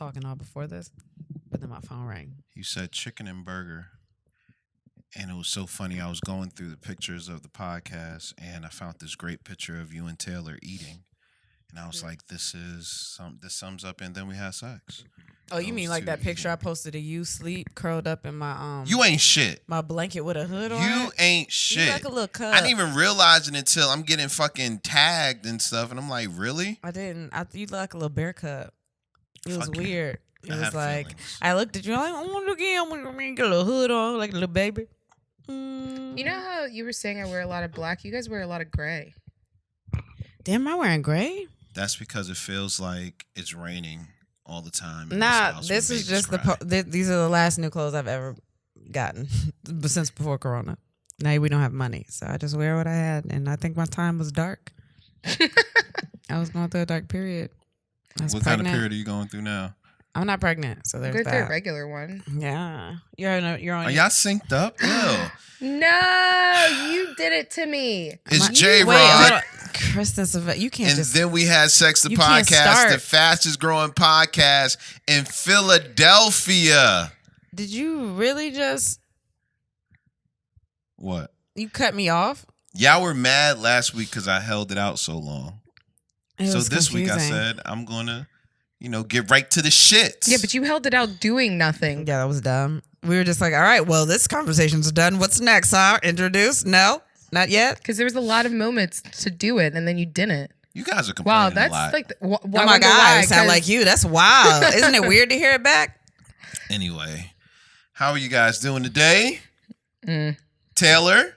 talking all before this, but then my phone rang. You said chicken and burger. And it was so funny. I was going through the pictures of the podcast and I found this great picture of you and Taylor eating. And I was like, this sums up, and then we had sex. Oh, you mean Those like two that picture I eating. posted of you sleep curled up in my You ain't shit. my blanket with a hood on You it? ain't You shit. like a little cup. I didn't even realize it until I'm getting fucking tagged and stuff. And I'm like, really? I didn't. You look like a little bear cup. It was Fucking- weird. It I was have like feelings. I looked at you like I want to again. I want to get a little hood on like a little baby. You know how you were saying I wear a lot of black? You guys wear a lot of gray. Damn, am I wearing gray? That's because it feels like it's raining all the time. in Nah, house this when is babies just cry. these are the last new clothes I've ever gotten since before Corona. Now we don't have money, so I just wear what I had, and I think my time was dark. I was going through a dark period. I was What kind of pregnant. period are you going through now? I'm not pregnant, so there's Good for a that. regular one. Yeah, you're on. Are y'all synced up? Ew. No, you did it to me. It's Wait, J hold Rod. on. Kristen Savette, you can't And just. then we had Sex the You can't Podcast, start. the fastest growing podcast in Philadelphia. Did you really just? What? You cut me off. Y'all were mad last week because I held it out so long. It So was this week I confusing. said I'm gonna, get right to the shits. Yeah, but you held it out doing nothing. Yeah, that was dumb. We were just like, all right, well, this conversation's done. What's next, huh? Introduce? No, not yet. Because there was a lot of moments to do it, and then you didn't. You guys are complaining Wow, a that's lot. like. Oh my God, I sound like you. That's wild. Isn't it weird to hear it back? Anyway, how are you guys doing today? Mm. Taylor?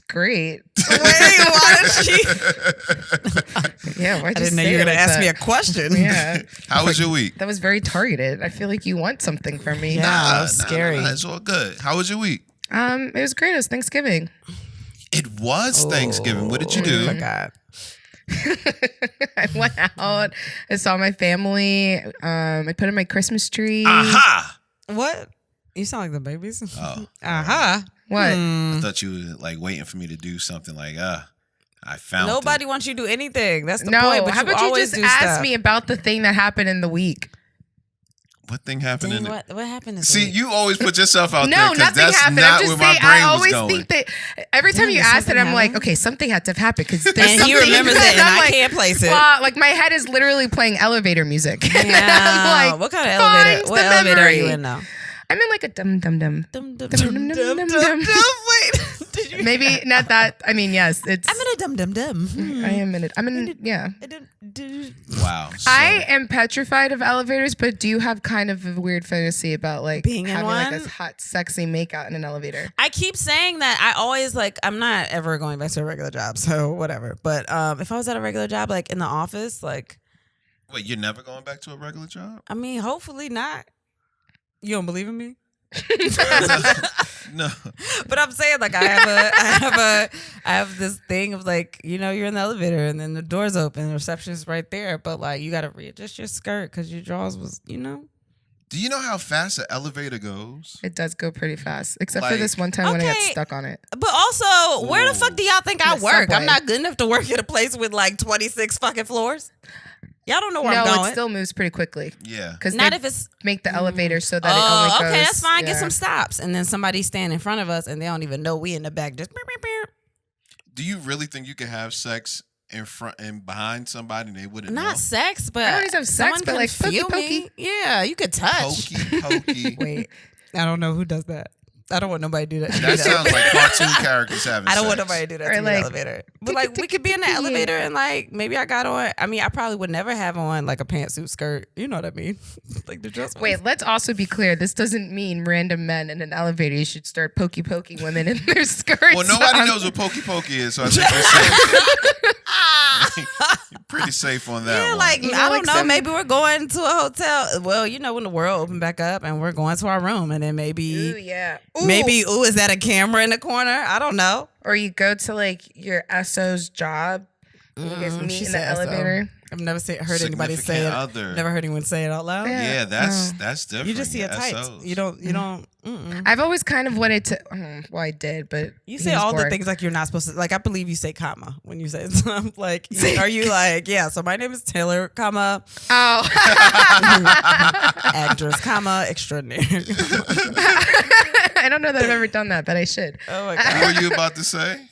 Great. Wait, why did she? Yeah, I didn't know you were going to ask me a question. Yeah, How was your week? that was very targeted. I feel like you want something from me. Yeah. that was scary. It's all good. How was your week? It was great. It was Thanksgiving. It was Thanksgiving. What did you I do? forgot. I went out. I saw my family. I put in my Christmas tree. Aha! What? You sound like the babies. Oh. Uh-huh. What? I thought you were like waiting for me to do something like, I found Nobody it. wants you to do anything. That's the No. point. But How about you always just do ask stuff. me about the thing that happened in the week? What thing happened Dang, in it? what happened this See, week? you always put yourself out there No, because nothing that's happened. not I'm just where my saying. brain I was always going. think that every time Dang, you did ask it, something I'm like, happen? okay, something had to have happened because And he remembers it, and I can't place it. Well, like my head is literally playing elevator music. And Yeah. I'm like, What kind of elevator? finds What the elevator are you memory. in now? I'm in like a dum dum dum. Dum dum Dum, dum, dum, dum, dum. Wait, did you? Maybe not that. I mean, yes, it's. I'm in a dum dum dum. I am in it. I'm in. Yeah. Wow. So, I am petrified of elevators, but do have kind of a weird fantasy about like Being in having like one? a hot, sexy makeout in an elevator. I keep saying that. I always like. I'm not ever going back to a regular job, so whatever. But if I was at a regular job, like in the office, like wait, you're never going back to a regular job? I mean, hopefully not. You don't believe in me? No. But I'm saying like I have this thing of like, you're in the elevator and then the door's open, the receptionist's right there, but like you gotta readjust your skirt because your drawers was, Do you know how fast an elevator goes? It does go pretty fast, except for Like- this one time when I got Okay. stuck on it. But also, where the Ooh. fuck do y'all think I The work? subway. I'm not good enough to work at a place with like 26 fucking floors. Y'all don't know where I'm No, going. it still moves pretty quickly Yeah. because Not they if it's make the elevator so that it only goes. okay, that's fine. Get yeah. some stops, and then somebody stand in front of us, and they don't even know we in the back. Just beep, beep, beep. Do you really think you could have sex in front and behind somebody and they wouldn't know? Not sex, but I don't always have sex, someone but, can like, pokey, feel me. pokey. Yeah, you could touch. Pokey. Wait, I don't know who does that. I don't want nobody to do that. That sounds like cartoon characters having I don't want sex. nobody to do that Or to the like, elevator. But like, we could be in the elevator and like, maybe I got on. I mean, I probably would never have on like a pantsuit skirt. You know what I mean? Like the dress. Wait, let's also be clear. This doesn't mean random men in an elevator. You should start poking women in their skirts. Well, nobody on. knows what pokey is, so I think you're safe. You're pretty safe on that Yeah, one. like You know, I don't like know. some- Maybe we're going to a hotel. Well, when the world opened back up and we're going to our room, and then maybe, Ooh, yeah. Ooh. maybe, is that a camera in the corner? I don't know. Or you go to like your SO's job. And you guys meet she in the said so. elevator. I've never heard anybody say it. Significant other. Never heard anyone say it out loud. Yeah. Yeah, that's different. You just see a Your tights. SOs. You don't. Mm-mm. I've always kind of wanted to. Well, I did, but You he say was all the bored. things like you're not supposed to. Like I believe you say comma when you say something. Like, are you like, yeah? So my name is Taylor, comma Oh. actress, comma extraordinary. I don't know that I've ever done that, but I should. Oh my What god. were you about to say?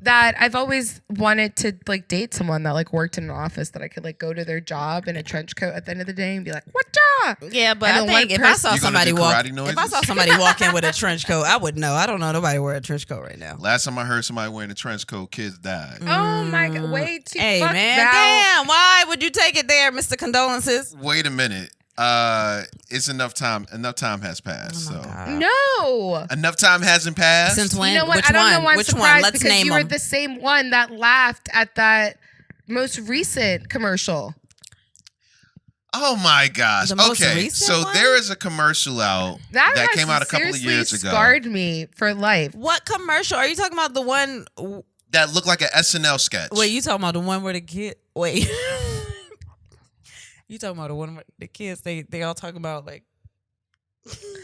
That I've always wanted to like date someone that like worked in an office that I could like go to their job in a trench coat at the end of the day and be like, "What's up?" Yeah, but And I then one think if I person- saw You gonna somebody do walk, karate if I noises? saw somebody walk in with a trench coat, I would know. I don't know nobody wear a trench coat right now. Last time I heard somebody wearing a trench coat, kids died. Oh my god! Way too. Hey fuck man, Val. damn! Why would you take it there, Mr. Condolences? Wait a minute. It's enough time. Enough time has passed. Oh my so God. No. enough time hasn't passed. Since when? You know what? Which I don't one? know why I'm Which surprised one? Let's because name you were them. the same one that laughed at that most recent commercial. Oh my gosh. The most Okay, recent so one? there is a commercial out that has came out a couple of seriously years ago Scarred me for life. What commercial are you talking about? The one? that looked like an SNL sketch. Wait, you talking about the one where the kid? Wait, you talking about the one where the kids? They all talking about like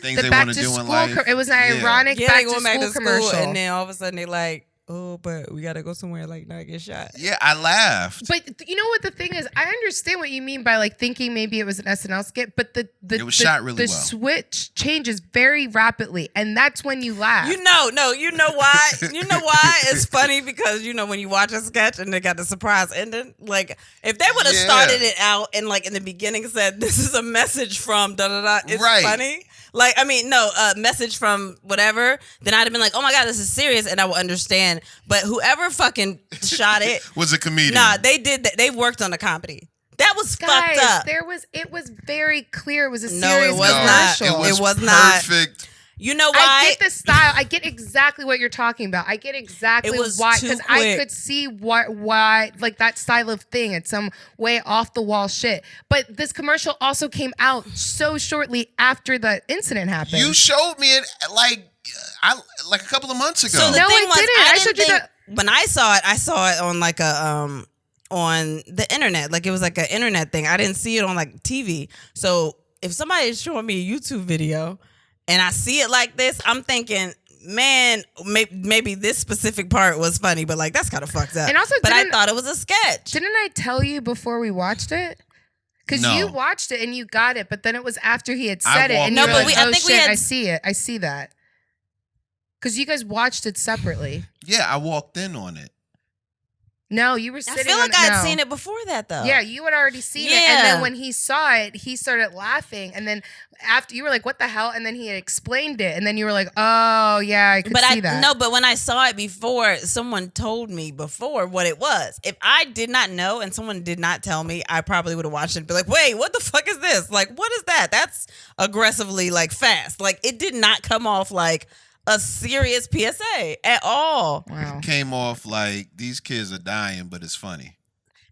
Things The they back want to to do school. in life. It was an Yeah. ironic yeah, back they to going back school to school, commercial. and then all of a sudden they like, oh, but we gotta go somewhere like not get shot. Yeah, I laughed. But you know what the thing is? I understand what you mean by like thinking maybe it was an SNL skit, but the It was shot really the well. switch changes very rapidly, and that's when you laugh. You know why? You know why it's funny because when you watch a sketch and they got the surprise ending. Like if they would have Yeah. started it out and like in the beginning said this is a message from da da da. It's Right. funny. Like I mean, no, message from whatever. Then I'd have been like, oh my god, this is serious, and I would understand. But whoever fucking shot it, Was a comedian. nah, they did that. They worked on the comedy. That was Guys, fucked up. it was very clear it was a No, serious it was No, not. commercial. It was not. perfect. You know I why? get the style. I get exactly what you're talking about. I get exactly It was why, too because I quick. could see why like that style of thing. It's some way off the wall shit. But this commercial also came out so shortly after the incident happened. You showed me it like a couple of months ago. So the No, thing I was, didn't. I showed you think- when I saw it on like a on the internet. Like it was like an internet thing. I didn't see it on like TV. So if somebody is showing me a YouTube video and I see it like this, I'm thinking, man, maybe this specific part was funny, but like that's kind of fucked up. And also, but I didn't- thought it was a sketch. Didn't I tell you before we watched it? Because No. you watched it and you got it, but then it was after he had I said it, walked and No, you were but like, I "Oh think we shit, had- I see it. I see that." Because you guys watched it separately. Yeah, I walked in on it. No, you were I sitting. feel like on, I'd no. seen it before that though. Yeah, you had already seen it, and Yeah. then when he saw it, he started laughing, and then after you were like, "What the hell?" And then he had explained it, and then you were like, "Oh yeah, I could But see that." no, but when I saw it before, someone told me before what it was. If I did not know and someone did not tell me, I probably would have watched it and be like, wait, what the fuck is this? Like, what is that? That's aggressively like fast. Like it did not come off like a serious PSA at all. Wow. Came off like these kids are dying, but it's funny.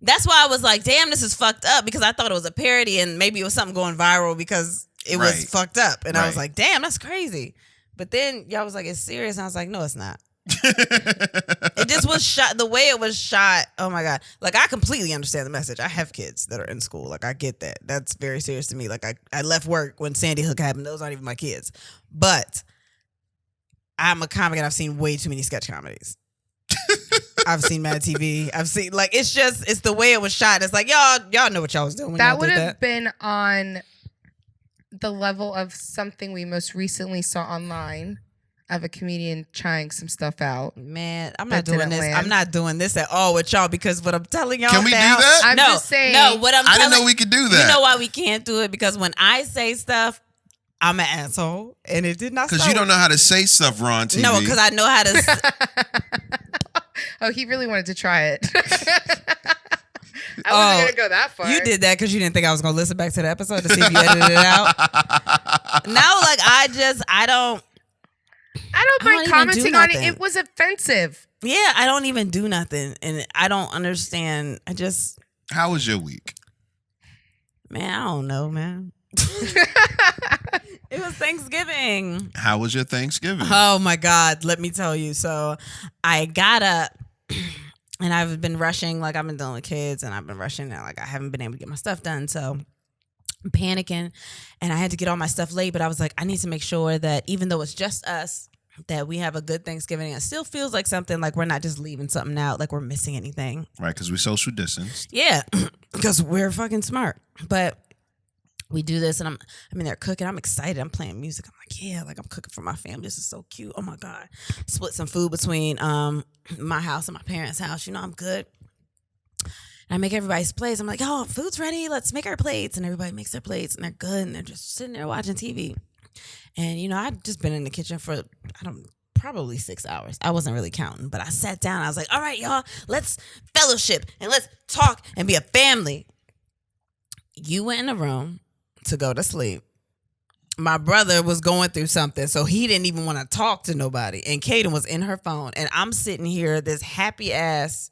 That's why I was like, damn, this is fucked up, because I thought it was a parody and maybe it was something going viral because it was Right. fucked up. And I was Right. like, damn, that's crazy. But then y'all was like, it's serious. And I was like, no, it's not. It just was shot the way it was shot. Oh my god! Like I completely understand the message. I have kids that are in school. Like I get that. That's very serious to me. Like I left work when Sandy Hook happened. Those aren't even my kids. But I'm a comic and I've seen way too many sketch comedies. I've seen Mad TV. I've seen it's the way it was shot. It's like y'all know what y'all was doing when That y'all would did have that. been on the level of something we most recently saw online of a comedian trying some stuff out. Man, I'm That not doing didn't this. land. I'm not doing this at all with y'all, because what I'm telling y'all Can we do now, that? I'm no, just saying. no. What I'm I telling didn't know we could do that. You know why we can't do it? Because when I say stuff, I'm an asshole, and it did not. Because start you don't know how to say stuff, Ron TV. No, because I know how to. Oh, he really wanted to try it. I Oh, wasn't gonna go that far. You did that because you didn't think I was gonna listen back to the episode to see if you edited it out. Now, like I don't I don't I don't mind even commenting do on it. nothing. It was offensive. Yeah, I don't even do nothing, and I don't understand. How was your week? Man, I don't know, man. It was Thanksgiving. How was your Thanksgiving? Oh my God, let me tell you. So I got up and I've been rushing, like I've been dealing with kids and I've been rushing and like I haven't been able to get my stuff done. So panicking, and I had to get all my stuff late, but I was like, I need to make sure that even though it's just us, that we have a good Thanksgiving. It still feels like something, like we're not just leaving something out, like we're missing anything. Right, because we social distance. Yeah, because we're fucking smart. But we do this, and they're cooking. I'm excited. I'm playing music. I'm like, yeah, like I'm cooking for my family. This is so cute. Oh my God. Split some food between my house and my parents' house. I'm good. And I make everybody's plates. I'm like, oh, food's ready. Let's make our plates. And everybody makes their plates, and they're good, and they're just sitting there watching TV. And, I'd just been in the kitchen for, probably 6 hours. I wasn't really counting, but I sat down. I was like, all right, y'all, let's fellowship and let's talk and be a family. You went in the room to go to sleep. My brother was going through something, so he didn't even want to talk to nobody. And Kaden was in her phone. And I'm sitting here, this happy ass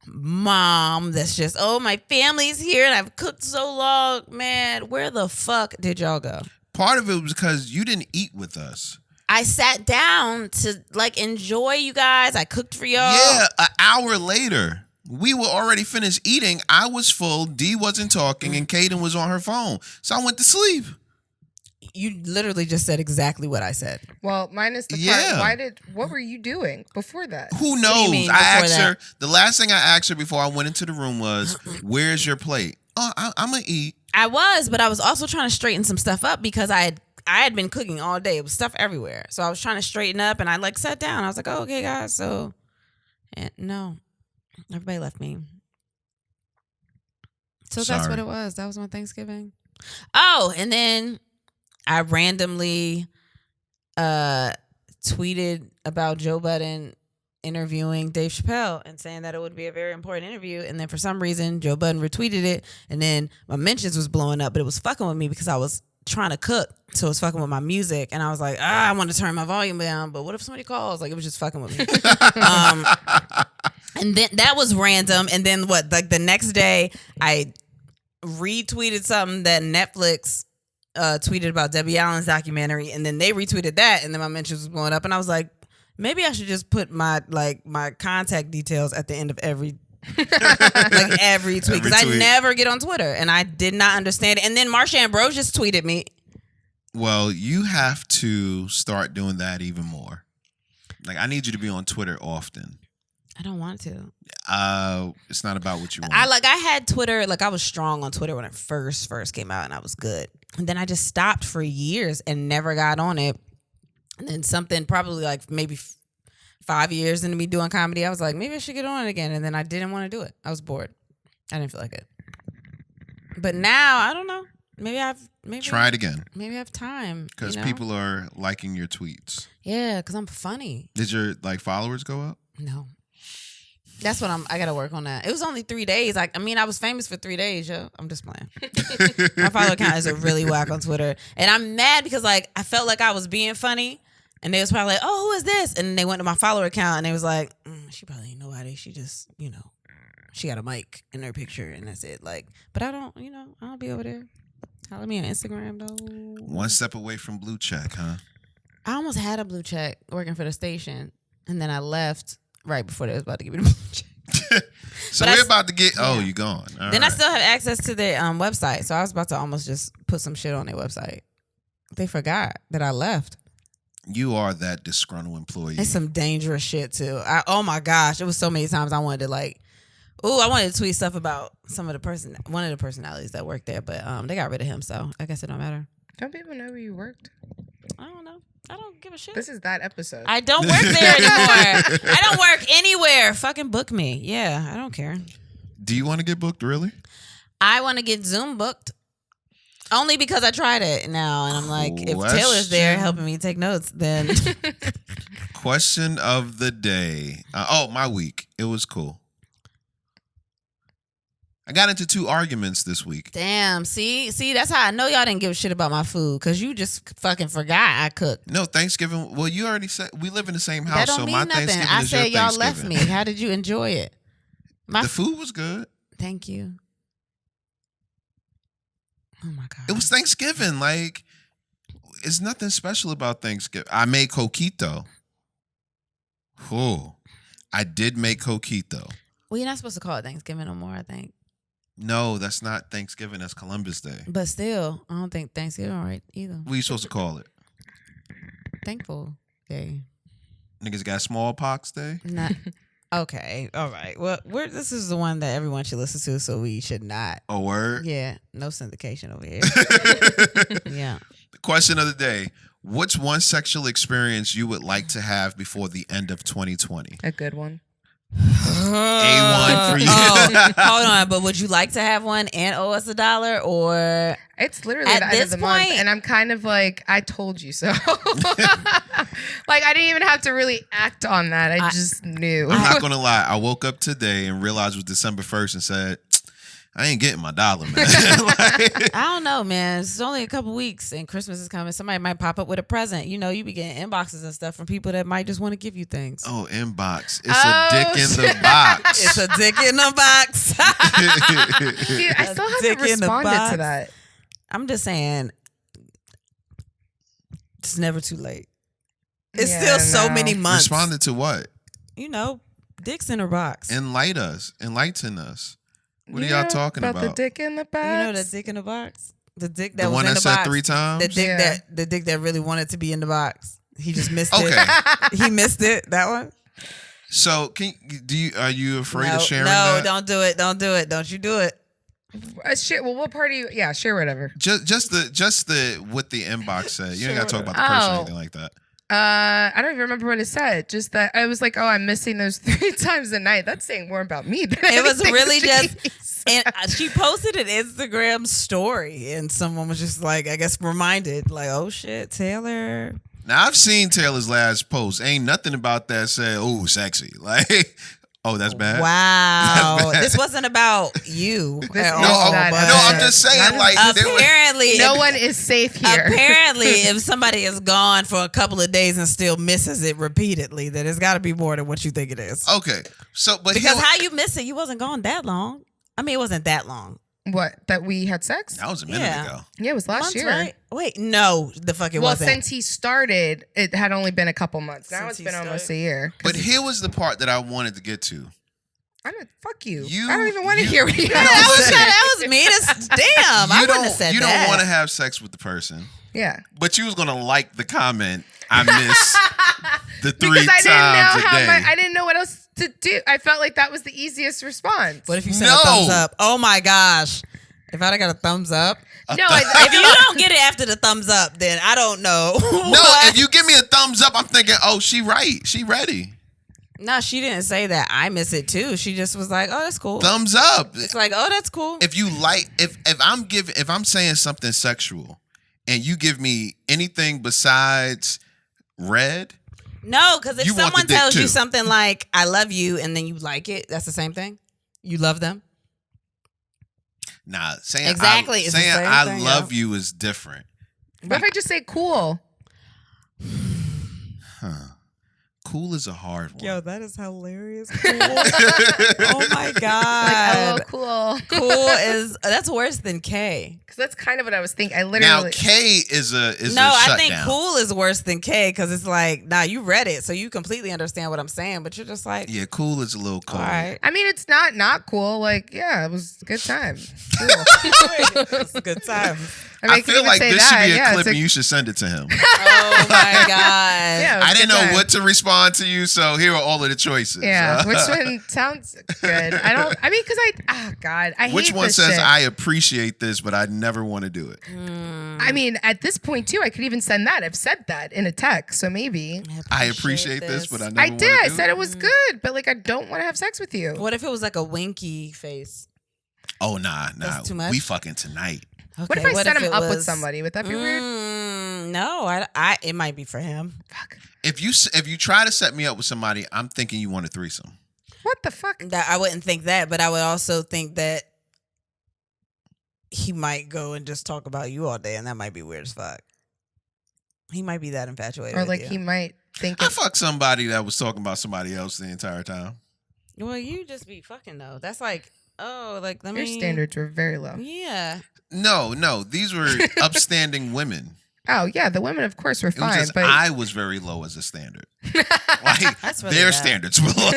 mom that's just, oh, my family's here and I've cooked so long. Man, where the fuck did y'all go? Part of it was because you didn't eat with us. I sat down to enjoy you guys. I cooked for y'all. Yeah, an hour later. We were already finished eating. I was full. D wasn't talking, and Kaden was on her phone. So I went to sleep. You literally just said exactly what I said. Well, minus the part. What were you doing before that? Who knows? do you mean I asked before her. The last thing I asked her before I went into the room was, "Where's your plate?" Oh, I'm gonna eat. I was, but I was also trying to straighten some stuff up because I had been cooking all day. It was stuff everywhere, so I was trying to straighten up, and I sat down. I was like, "Oh, okay, guys." So, and no, everybody left me. So Sorry. that's what it was. That was my Thanksgiving. Oh, and then I randomly tweeted about Joe Budden interviewing Dave Chappelle and saying that it would be a very important interview. And then for some reason, Joe Budden retweeted it. And then my mentions was blowing up, but it was fucking with me because I was trying to cook. So it was fucking with my music. And I was like, I want to turn my volume down. But what if somebody calls? It was just fucking with me. And then that was random. And then the next day, I retweeted something that Netflix tweeted about Debbie Allen's documentary, and then they retweeted that, and then my mentions was blowing up, and I was like, maybe I should just put my contact details at the end of every every tweet, because I never get on Twitter, and I did not understand it. And then Marsha Ambrosius tweeted me. Well, you have to start doing that even more. I need you to be on Twitter often. I don't want to. It's not about what you want. I had Twitter, I was strong on Twitter when it first came out, and I was good. And then I just stopped for years and never got on it. And then something probably maybe 5 years into me doing comedy, I was like, maybe I should get on it again. And then I didn't want to do it. I was bored. I didn't feel like it. But now, I don't know. Maybe try it again. Maybe I have time. Because people are liking your tweets. Yeah, because I'm funny. Did your followers go up? No. That's what I gotta work on that. It was only 3 days. I was famous for 3 days, yo. I'm just playing. My follower count is really whack on Twitter. And I'm mad because I felt like I was being funny. And they was probably like, oh, who is this? And they went to my follower account and they was like, she probably ain't nobody. She just, she got a mic in her picture and that's it. But I don't, I'll be over there. Follow me on Instagram though. One step away from blue check, huh? I almost had a blue check working for the station. And then I left right before they was about to give me the blue check. So we're about to get, you gone. All then right. I still have access to their website. So I was about to almost just put some shit on their website. They forgot that I left. You are that disgruntled employee. It's some dangerous shit too. Oh my gosh. It was so many times I wanted to I wanted to tweet stuff about one of the personalities that worked there, but they got rid of him. So I guess it don't matter. Don't people know where you worked? I don't know. I don't give a shit. This is that episode. I don't work there anymore. I don't work anywhere. Fucking book me. Yeah, I don't care. Do you want to get booked, really? I want to get Zoom booked. Only because I tried it now. And I'm like, if Taylor's there helping me take notes, then. Question of the day. My week. It was cool. I got into 2 arguments this week. Damn. See, that's how I know y'all didn't give a shit about my food, because you just fucking forgot I cooked. No, Thanksgiving. Well, you already said we live in the same house, that don't so mean my nothing. Thanksgiving I is said your y'all left Thanksgiving. me. How did you enjoy it? The food was good. Thank you. Oh my God. It was Thanksgiving. It's nothing special about Thanksgiving. I made coquito. I did make coquito. Well, you're not supposed to call it Thanksgiving no more, I think. No, that's not Thanksgiving. That's Columbus Day. But still, I don't think Thanksgiving right either. What are you supposed to call it? Thankful Day. Niggas got smallpox day? Not okay. All right. Well, this is the one that everyone should listen to, so we should not. A word? Yeah, no syndication over here. Yeah. The question of the day. What's one sexual experience you would like to have before the end of 2020? A good one. A1 for you. Oh, hold on. But would you like to have one and owe us $1, or It's literally At the end of this the month, point- and I'm kind of like, I told you so. Like, I didn't even have to really act on that. I just knew. I'm not gonna lie. I woke up today and realized it was December 1st and said, I ain't getting my $1, man. Like, I don't know, man. It's only a couple weeks and Christmas is coming. Somebody might pop up with a present. You know, you be getting inboxes and stuff from people that might just want to give you things. oh, inbox. It's Oh, a dick in the box. It's a dick in the box. Dude, I still dick haven't in the responded box. to that. I'm just saying, it's never too late. It's Yeah, still so no. many months. Responded to what? You know, dicks in a box. Enlighten us. What are You y'all know talking about? about? The dick in the box. You know the dick in the box? The dick that The was one in that the said box. 3 times? The dick that really wanted to be in the box. He just missed Okay. it. He missed it. That one. So are you afraid of sharing no, that? don't do it. Don't do it. Don't you do it. Share. Well, what part are you? Yeah, share whatever. Just the what the inbox said. You ain't gotta talk about the person or anything like that. I don't even remember what it said. Just that I was like, oh, I'm missing those 3 times a night. That's saying more about me than It was anything. really just, Jeez. and she posted an Instagram story, and someone was just like, I guess, reminded, like, oh shit, Taylor. Now I've seen Taylor's last post. Ain't nothing about that said, oh, sexy. Like, oh, that's bad. Wow, That's bad. this wasn't about you This at is No, all. not- but no, I'm just saying, like, there was, apparently, no one is safe here. Apparently, if somebody is gone for a couple of days and still misses it repeatedly, then it's got to be more than what you think it is. okay. So, but Because here, how you miss it? You wasn't gone that long. I mean, it wasn't that long. What? That we had sex? that was a minute Yeah. ago. Yeah, it was last Months, year. right? Wait, no, the fuck it Well, wasn't. since he started, it had only been a couple months. Now Since it's he been almost a started. year. But here was the part that I wanted to get to. I don't. Fuck you. You- I don't even want to you- hear what you No, have to listen. say. that was me. Damn, I wouldn't have said you that. don't want to have sex with the person, Yeah. but you was gonna like the comment. I miss the 3 Because I didn't know times a how day. much. I didn't know what else to do. I felt like that was the easiest response. What if you sent No. a thumbs up? Oh my gosh. If I'd have got a thumbs up. No, If you don't get it after the thumbs up, then I don't know. No, if you give me a thumbs up, I'm thinking, oh, she right. She ready. No, she didn't say that. I miss it too. She just was like, "Oh, that's cool." Thumbs up. It's like, "Oh, that's cool." If you like, if I'm saying something sexual, and you give me anything besides red, No, because if You want the someone dick tells you too. something like "I love you" and then you like it, that's the same thing. You love them. nah. Saying Exactly, it's the saying same I thing, love you is different. what if I just say cool? Cool is a hard one. that is hilarious. Cool. Oh my god. Oh, cool. Cool that's worse than K. Because that's kind of what I was thinking. I Now literally. K is a No, a I shutdown. think cool is worse than K because it's like, nah, you read it, so you completely understand what I'm saying, but you're just like, Yeah, cool is a little all cold. right. I mean, it's not cool. Like, yeah, it was a good time. Cool. It's a good time. mean, I could feel even like say this that. should be a Yeah, clip it's and you should send it to him. Oh my god. Yeah, it was I a didn't good know time. what to respond to you, so here are all of the choices. Yeah, which one sounds good? I mean, because God, I hate Which one this says shit. I appreciate this, but I never want to do it? I mean, at this point too, I could even send that. I've said that in a text, so maybe I appreciate this, but I never I want did. to I do said it. it was good, but like I don't want to have sex with you. What if it was like a winky face? Oh nah. That's too much? We fucking tonight. What if Okay, I set him it up with was- somebody? Would that be weird? No, it might be for him. Fuck. If you try to set me up with somebody, I'm thinking you want a threesome. What the fuck? That I wouldn't think that, but I would also think that he might go and just talk about you all day, and that might be weird as fuck. He might be that infatuated. Or with like you. he might think. I Of, fucked somebody that was talking about somebody else the entire time. Well, you just be fucking though. That's like, oh, like let your me. standards were very low. Yeah. No, these were upstanding women. Oh yeah, the women of course were It was fine, just but I was very low as a standard. Like That's really their bad. standards were low.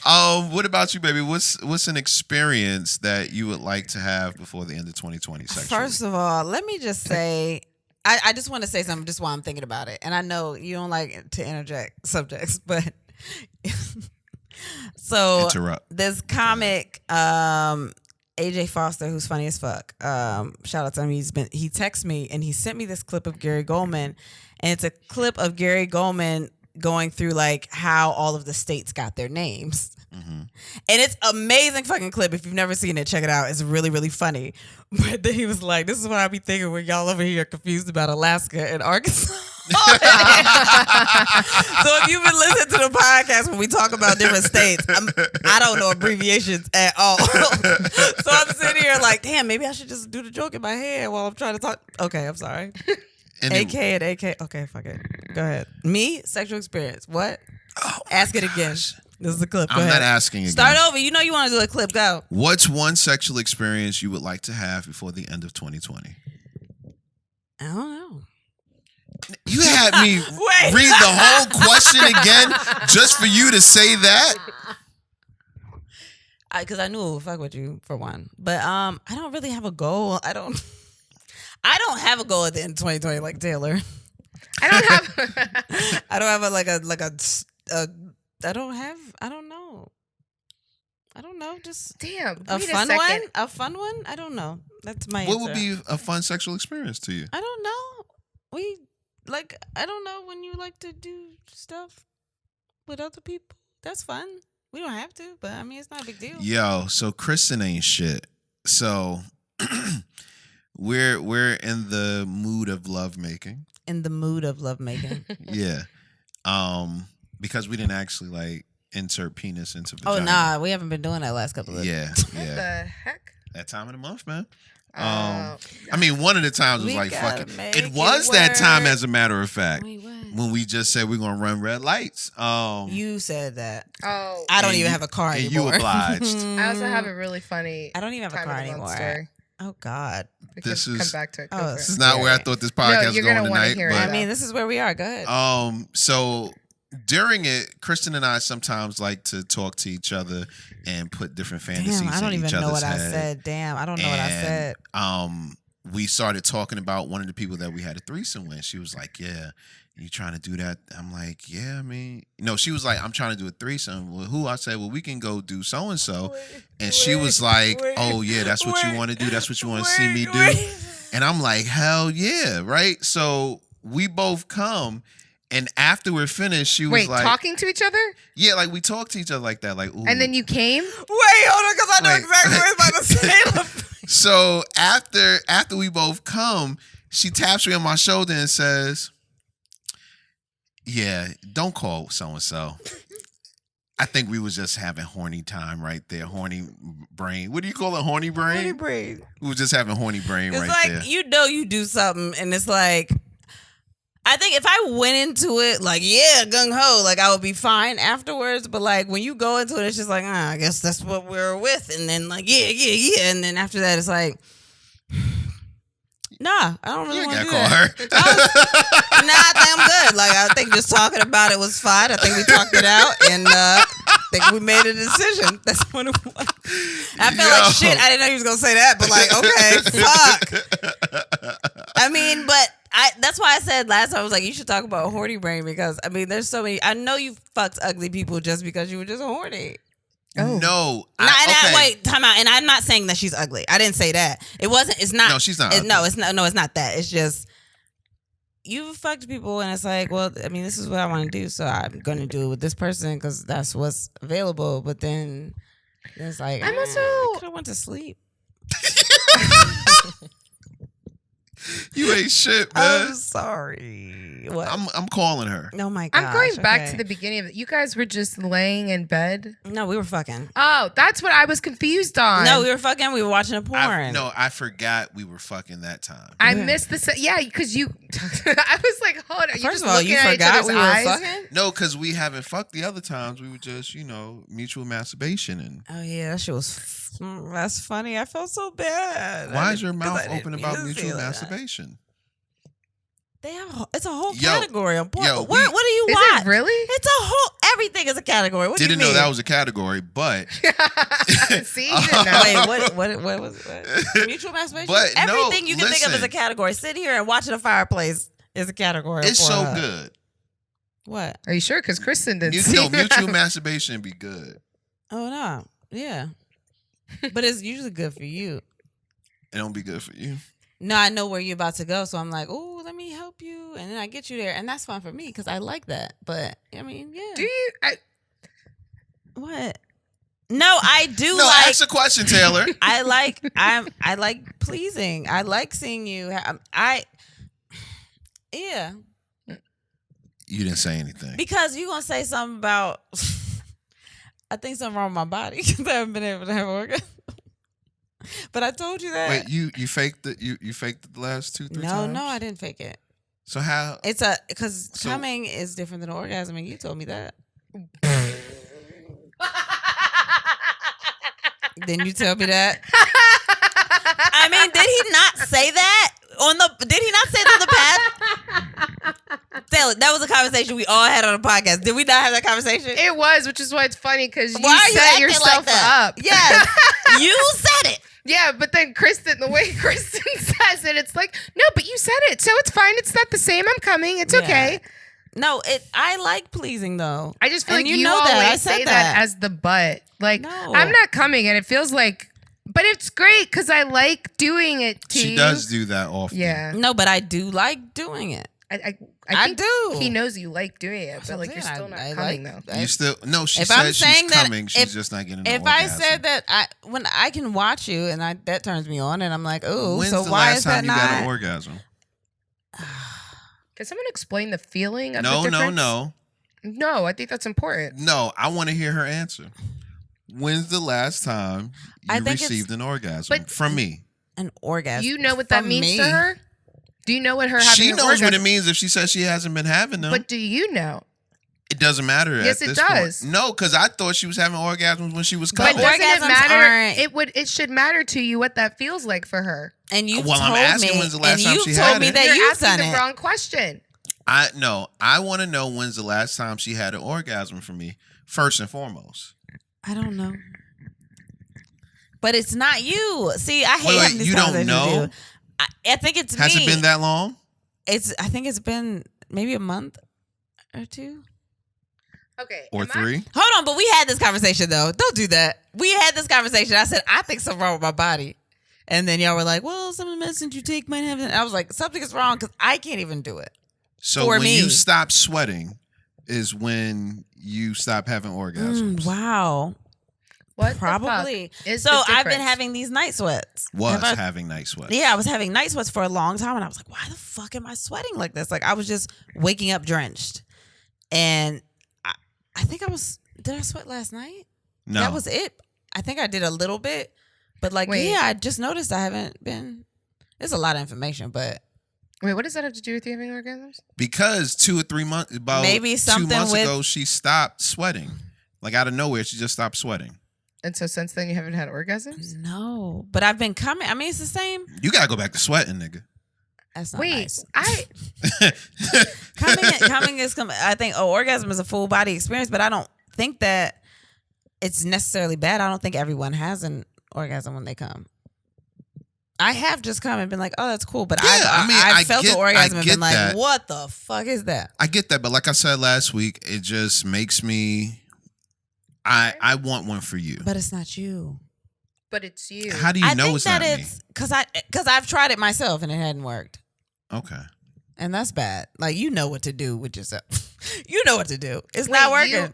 What about you, baby? What's an experience that you would like to have before the end of 2020 sexually? First of all, let me just say, I just want to say something just while I'm thinking about it. And I know you don't like to interject subjects, but so Interrupt. this comic, AJ Foster, who's funny as fuck. Shout out to him. He texted me and he sent me this clip of Gary Goldman, and it's a clip of Gary Goldman going through like how all of the states got their names. Mm-hmm. And it's amazing fucking clip. If you've never seen it, check it out. It's really, really funny. But then he was like, this is what I be thinking when y'all over here are confused about Alaska and Arkansas. So if you've been listening to the podcast when we talk about different states, I don't know abbreviations at all. So I'm sitting here like, damn, maybe I should just do the joke in my head while I'm trying to talk. Okay, I'm sorry. AK and AK. Okay, fuck it. Go ahead. Me? Sexual experience. What? Ask it again. This is the clip. Go I'm ahead. not asking again. Start over. You know you want to do a clip. Go. What's one sexual experience you would like to have before the end of 2020? I don't know. You had me Wait. read the whole question again just for you to say that? Because I knew it would fuck with you for one. But I don't really have a goal. I don't have a goal at the end of 2020 like Taylor. I don't have. I don't have I don't know. Just Damn. a Wait fun a one. second. A fun one. I don't know. That's my What answer. would be a fun sexual experience to you? I don't know. I don't know when you like to do stuff with other people. That's fun. We don't have to, but I mean, it's not a big deal. Yo, so Kristen ain't shit. So we're in the mood of lovemaking. In the mood of lovemaking. Yeah. Because we didn't actually like insert penis into Oh, vagina. nah. We haven't been doing that last couple of Yeah, What yeah. the heck? That time of the month, man. Oh. I mean, one of the times was We like gotta fucking. make It it was that time, work. as a matter of fact, Wait, what? when we just said we're gonna run red lights. You said that. Oh. I don't And even you- have a car and anymore. you obliged. I also have a really funny. I don't even have a time car of the month anymore. story. Oh God. We This can is- come back to it. Go Oh, for it. This is not where I thought this podcast was you're going gonna wanna tonight. hear it. But I mean, this is where we are. Go ahead. So during it, Kristen and I sometimes like to talk to each other and put different fantasies Damn, I don't in each even know other's what I head. said. Damn, I don't know what I said. We started talking about one of the people that we had a threesome with. She was like, "Yeah, you trying to do that?" I'm like, "Yeah, I mean, no." She was like, "I'm trying to do a threesome." Well, who? I said, "Well, we can go do so and so." And she was like, "Oh yeah, that's what you want to do. That's what you want to see me do." And I'm like, "Hell yeah, right?" So we both come. And after we're finished, she was Wait, like, talking to each other? "Yeah, like we talk to each other like that, like." Ooh. And then you came? Wait, hold on, because I know Wait. exactly what I was about to say. So after we both come, she taps me on my shoulder and says, "Yeah, don't call so and so." I think we was just having horny time right there, horny brain. What do you call it, horny brain? Horny brain. We was just having horny brain It's right like there. you know you do something, and it's like I think if I went into it like yeah gung ho, like I would be fine afterwards. But like when you go into it, it's just like I guess that's what we're with, and then like yeah, and then after that it's like nah, I don't really You want to ain't do gotta that. call her. Nah, I think I'm good. Like I think just talking about it was fine. I think we talked it out, and I think we made a decision. That's what it was. I felt like shit. I didn't know he was gonna say that, but like okay, fuck. I mean, but that's why I said last time I was like, you should talk about horny brain because I mean, there's so many. I know you fucked ugly people just because you were just horny. Oh. No. Wait, time out. And I'm not saying that she's ugly. I didn't say that. It wasn't. It's not. No, she's not ugly. No, it's not. No, it's not that. It's just you fucked people, and it's like, well, I mean, this is what I want to do, so I'm gonna do it with this person because that's what's available. But then it's like, I'm also- I could have went to sleep. You ain't shit, man. I'm sorry. What? I'm calling her. Oh my god. I'm going back to the beginning of it. You guys were just laying in bed. No, we were fucking. Oh, that's what I was confused on. No, we were fucking. We were watching a porn. I forgot we were fucking that time. I missed the yeah, because you. I was like, hold on. You First just of all, you looking at each forgot other's we were eyes? fucking. No, because we haven't fucked the other times. We were just, mutual masturbation. And Oh yeah, that shit was. That's funny. I felt so bad. why is your 'Cause mouth I didn't open mean about to mutual feel that. masturbation? It's a whole Yo, category on porn. yo, What do you Is watch? it really? It's a whole Everything is a category. What do Didn't you mean? know that was a category, but See, you didn't know. Wait, what was what? Mutual masturbation? But no, Everything you can think of as a listen. category. Sitting here and watching a fireplace is a category. it's for so her. good. What? Are you sure? Because Kristen didn't see No, that. mutual masturbation be good. Oh no, yeah, but it's usually good for you. It don't be good for you. No, I know where you're about to go, so I'm like, oh, let me help you, and then I get you there, and that's fun for me because I like that. But I mean, yeah. Do you? What? No, I do No, like. ask a question, Taylor. I like pleasing. I like seeing you. Yeah, You didn't say anything. because you're gonna say something about. I think something wrong with my body because I haven't been able to have orgasm. But I told you that. Wait, you faked it? You faked it the last 2-3 times? No, I didn't fake it. So how? It's because coming is different than orgasm, and you told me that. Didn't you tell me that? I mean, did he not say that Did he not say that on the path? Taylor, that was a conversation we all had on the podcast. Did we not have that conversation? It was, which is why it's funny because you Why are you set acting yourself like that? up. Yes, you said it. Yeah, but then the way Kristen says it, it's like, no, but you said it, so it's fine. It's not the same. I'm coming. It's Yeah. okay. No, I like pleasing though. I just feel And like you you know that. I always said say that. that as the butt. Like, No. I'm not coming, and it feels like, but it's great because I like doing it to She you. does do that often. Yeah. No, but I do like doing it. I I think do. He knows you like doing it, That's but what like I'm you're saying. still not I coming like- though. I- You still no. She If I'm said saying she's that- coming. She's if- just not getting. If an I orgasm. said that, when I can watch you and that turns me on, and I'm like, oh, when's so the why last is that time you got an not? orgasm? Can someone explain the feeling of No, the no, difference? no, No, I think that's important. no. I want to hear her answer. When's the last time I you think it's- received an orgasm But- from me? An orgasm. You know what that From means me. to her? Do you know what her having She an knows orgasm? what it means if she says she hasn't been having them. But do you know? It doesn't matter. Yes, at it this does. Point. No, because I thought she was having orgasms when she was But coming. orgasms doesn't it matter? aren't- It should matter to you what that feels like for her. And you Well, told I'm asking me, when's the last and time you she told had me it. that You're you've asking done the it. wrong question. I want to know when's the last time she had an orgasm from me. First and foremost. I don't know. But it's not you. See, I hate Wait, having these you don't conversations know? with you. I think it's Has me. it been that long? I think it's been maybe a month or two. Okay. Or am I- 3? Hold on, but we had this conversation though. Don't do that. We had this conversation. I said, I think something wrong with my body. And then y'all were like, well, some of the medicines you take might have it. I was like, something is wrong because I can't even do it. So For when me. you stop sweating is when you stop having orgasms. Wow. What Probably. the fuck is So the I've been difference? having these night sweats. Was Have I- having night sweats. Yeah, I was having night sweats for a long time, and I was like, "Why the fuck am I sweating like this?" Like I was just waking up drenched, and I think I was. Did I sweat last night? No. That was it. I think I did a little bit, but like, Wait. yeah, I just noticed I haven't been. There's a lot of information, but Wait, what does that have to do with you having orgasms? Because 2 or 3 months, about Maybe 2 something months with- ago, she stopped sweating. Like out of nowhere, she just stopped sweating. And so since then you haven't had orgasms? no. But I've been coming. I mean, it's the same. You gotta go back to sweating, nigga. That's not Wait, nice. Coming is coming. I think orgasm is a full body experience, but I don't think that it's necessarily bad. I don't think everyone has an orgasm when they come. I have just come and been like, oh, that's cool, but Yeah, I mean, I I've felt get- the orgasm I and get been like, that. what the fuck is that? I get that, but like I said last week, it just makes me. I want one for you. But it's not you. But it's you. How do you I know think it's that not me? it's because I've tried it myself and it hadn't worked, Okay. and that's bad. Like you know what to do with yourself. You know what to do. It's Wait, not working. you-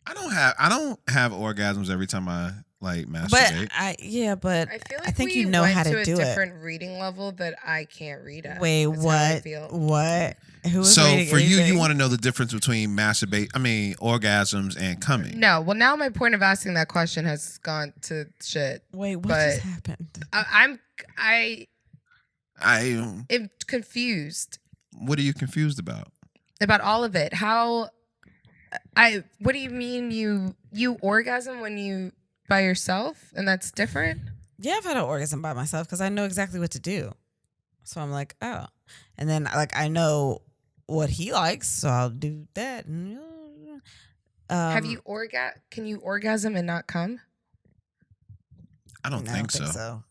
I don't have orgasms every time I like But masturbate. but I feel like I think we you know went how to to a do it. different reading level that I can't read at. Wait, That's how I what? feel. What? Who is So rating for you anything? want to know the difference between orgasms and coming. No, well now my point of asking that question has gone to shit. Wait, what but- just happened? I I am confused what are you confused about? about all of it. What do you mean you orgasm when you by yourself and that's different? Yeah, I've had an orgasm by myself because I know exactly what to do. So I'm like, oh, and then like I know what he likes, so I'll do that. And Have you Can you orgasm and not come? I don't think so.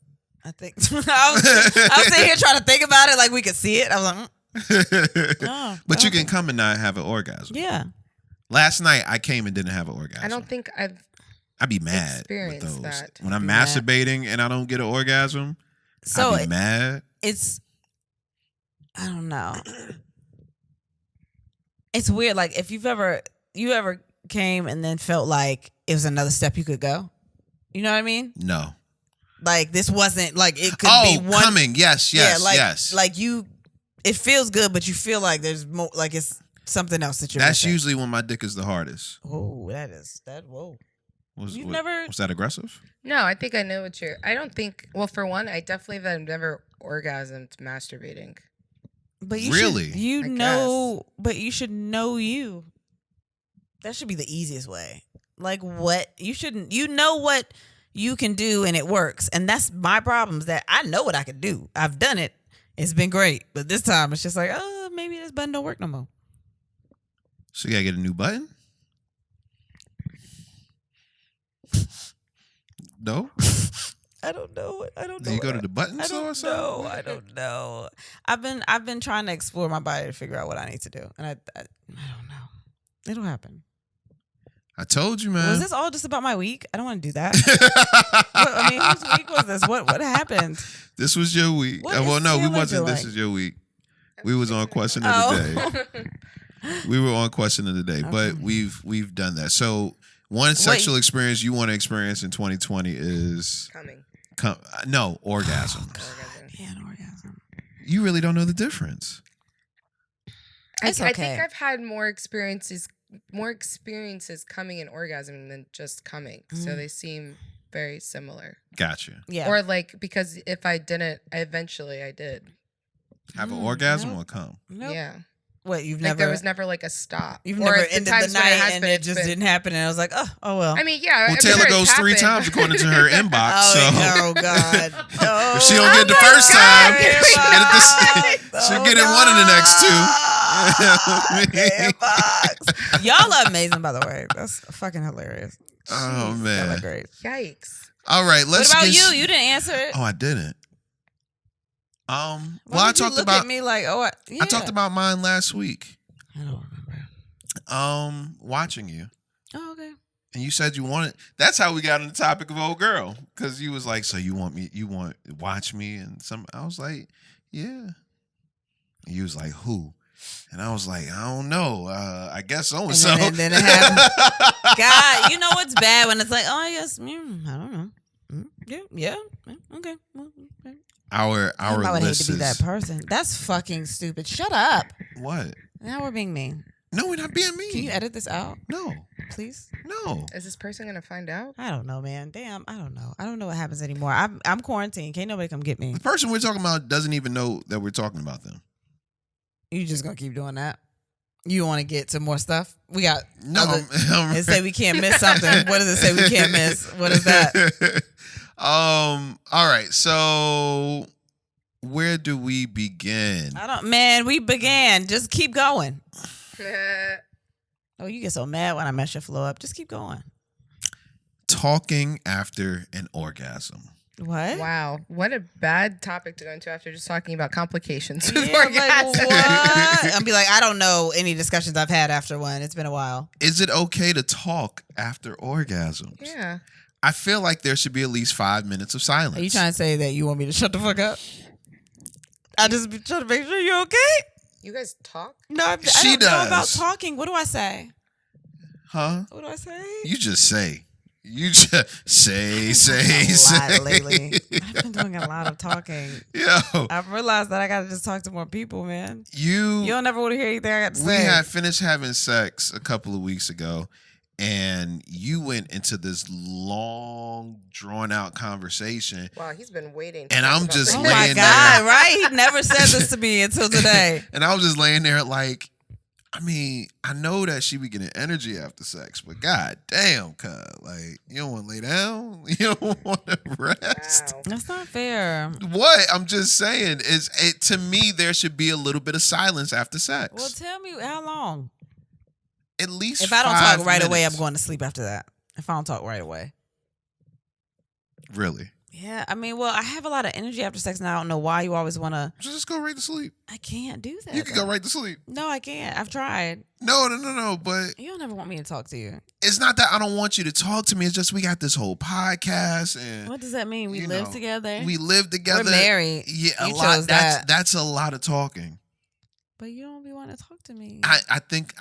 I think I was sitting here trying to think about it like we could see it. I was like, oh, But you okay. can come and not have an orgasm. Yeah. Last night I came and didn't have an orgasm. I don't think I've I'd be mad with experienced those. that. When I'm Be mad. masturbating and I don't get an orgasm, So I'd be mad. it's, I don't know. It's weird. Like if you ever came and then felt like it was another step you could go. You know what I mean? No. Like this wasn't like it could Oh, be one. coming. Yes, yes. Like you, it feels good, but you feel like there's more. Like it's something else that you're. That's missing. usually when my dick is the hardest. Oh, that. Whoa. Was You've that aggressive? No, I think I know what you're. I don't think. Well, for one, I definitely have never orgasmed masturbating. But you Really? should, you I know, but you should know you. That should be the easiest way. Like what you shouldn't. You know what you can do and it works, and that's my problem. Is that I know what I can do. I've done it. It's been great, but this time it's just like, oh, maybe this button don't work no more. So you gotta get a new button? No? I don't know. I don't know. Then you go to the button I store or don't something? know. I don't know. I've been trying to explore my body to figure out what I need to do, and I don't know. It'll happen. I told you, man. Was this all just about my week? I don't want to do that. I mean, whose week was this? What happened? This was your week. What Well, is no, we Taylor wasn't. This doing? is your week. We was on question of the day. We were on question of the day, but Okay. we've done that. So one sexual experience you want to experience in 2020 is Coming. no orgasm. Orgasm. Man, orgasm. You really don't know the difference. It's I okay. think I've had more experiences coming in orgasm than just coming. So they seem very similar. Gotcha. Yeah. Or like because if I didn't, eventually I did. Have an orgasm nope. or come? Nope. Yeah. What you've Like never? there was never like a stop. You've Or never at ended the times when night has and been, it it's just been- didn't happen, and I was like, oh well. I mean, yeah. Well, I'm Taylor sure it's goes 3 happened. times according to her inbox. So oh God. Oh, if she don't get it the my first God, time, here we she'll get it go. this. She'll get it one of the next two. Inbox. Y'all are amazing, by the way. That's fucking hilarious. Oh, Jeez, man. y'all are great. Yikes. All right, What let's about get. you? You didn't answer it. Oh, I didn't. Why Well, I would you talked look about. at me like, oh, I talked about mine last week. I don't remember. Watching you, Oh, okay. and you said you wanted. That's how we got on the topic of old girl, because you was like, "So you want to watch me?" And I was like, "Yeah." And you was like, "Who?" And I was like, "I don't know. I guess so and so." And then it happened. God, you know what's bad when it's like, oh, I guess, I don't know. Yeah, okay. Well, okay. Our I would hate list to be that is person. That's fucking stupid. Shut up. what? Now we're being mean. No, we're not being mean. Can you edit this out, No, please? no. Is this person gonna find out? I don't know, man. Damn, I don't know. I don't know what happens anymore. I'm quarantined. Can't nobody come get me. The person we're talking about doesn't even know that we're talking about them. You just gonna keep doing that? You want to get to more stuff? We got No, I'm it say we can't miss something. What does it say we can't miss? What is that? All right. So where do we begin? I don't. Man, we began. Just keep going. Oh, you get so mad when I mess your flow up. Just keep going. Talking after an orgasm. What? Wow, what a bad topic to go into after just talking about complications with Yeah, like, orgasm. what? I'll be like, I don't know any discussions I've had after one. It's been a while. Is it okay to talk after orgasms? Yeah. I feel like there should be at least 5 minutes of silence. Are you trying to say that you want me to shut the fuck up? I just be trying to make sure you're okay. You guys talk? No, I She don't know about does. talking. What do I say? Huh? What do I say? You just say. You just say. A lot lately. I've been doing a lot of talking. Yo, I've realized that I got to just talk to more people, man. you You don't never want to hear anything I got to we say. had finished having sex a couple of weeks ago, and you went into this long, drawn out conversation. Wow, he's been waiting. to And talk I'm about just this. Oh laying my there. God, right? He never said this to me until today. And I was just laying there like, I mean, I know that she be getting energy after sex, but god damn, cuz, like, you don't want to lay down? You don't want to rest? Wow. That's not fair. What? I'm just saying, to me, there should be a little bit of silence after sex. Well, tell me how long. at least If I don't 5 talk right away, I'm minutes. going to sleep after that. If I don't talk right away. Really? Yeah, I mean, well, I have a lot of energy after sex, and I don't know why you always want to. Just go right to sleep. I can't do that. You can go right to sleep. No, I can't. I've tried. No. But You don't ever want me to talk to you. it's not that I don't want you to talk to me. It's just we got this whole podcast, and What does that mean? We you live know, together. we live together. We're married. Yeah, a You lot. chose That's that. that's a lot of talking. But you don't be wanting to talk to me. I think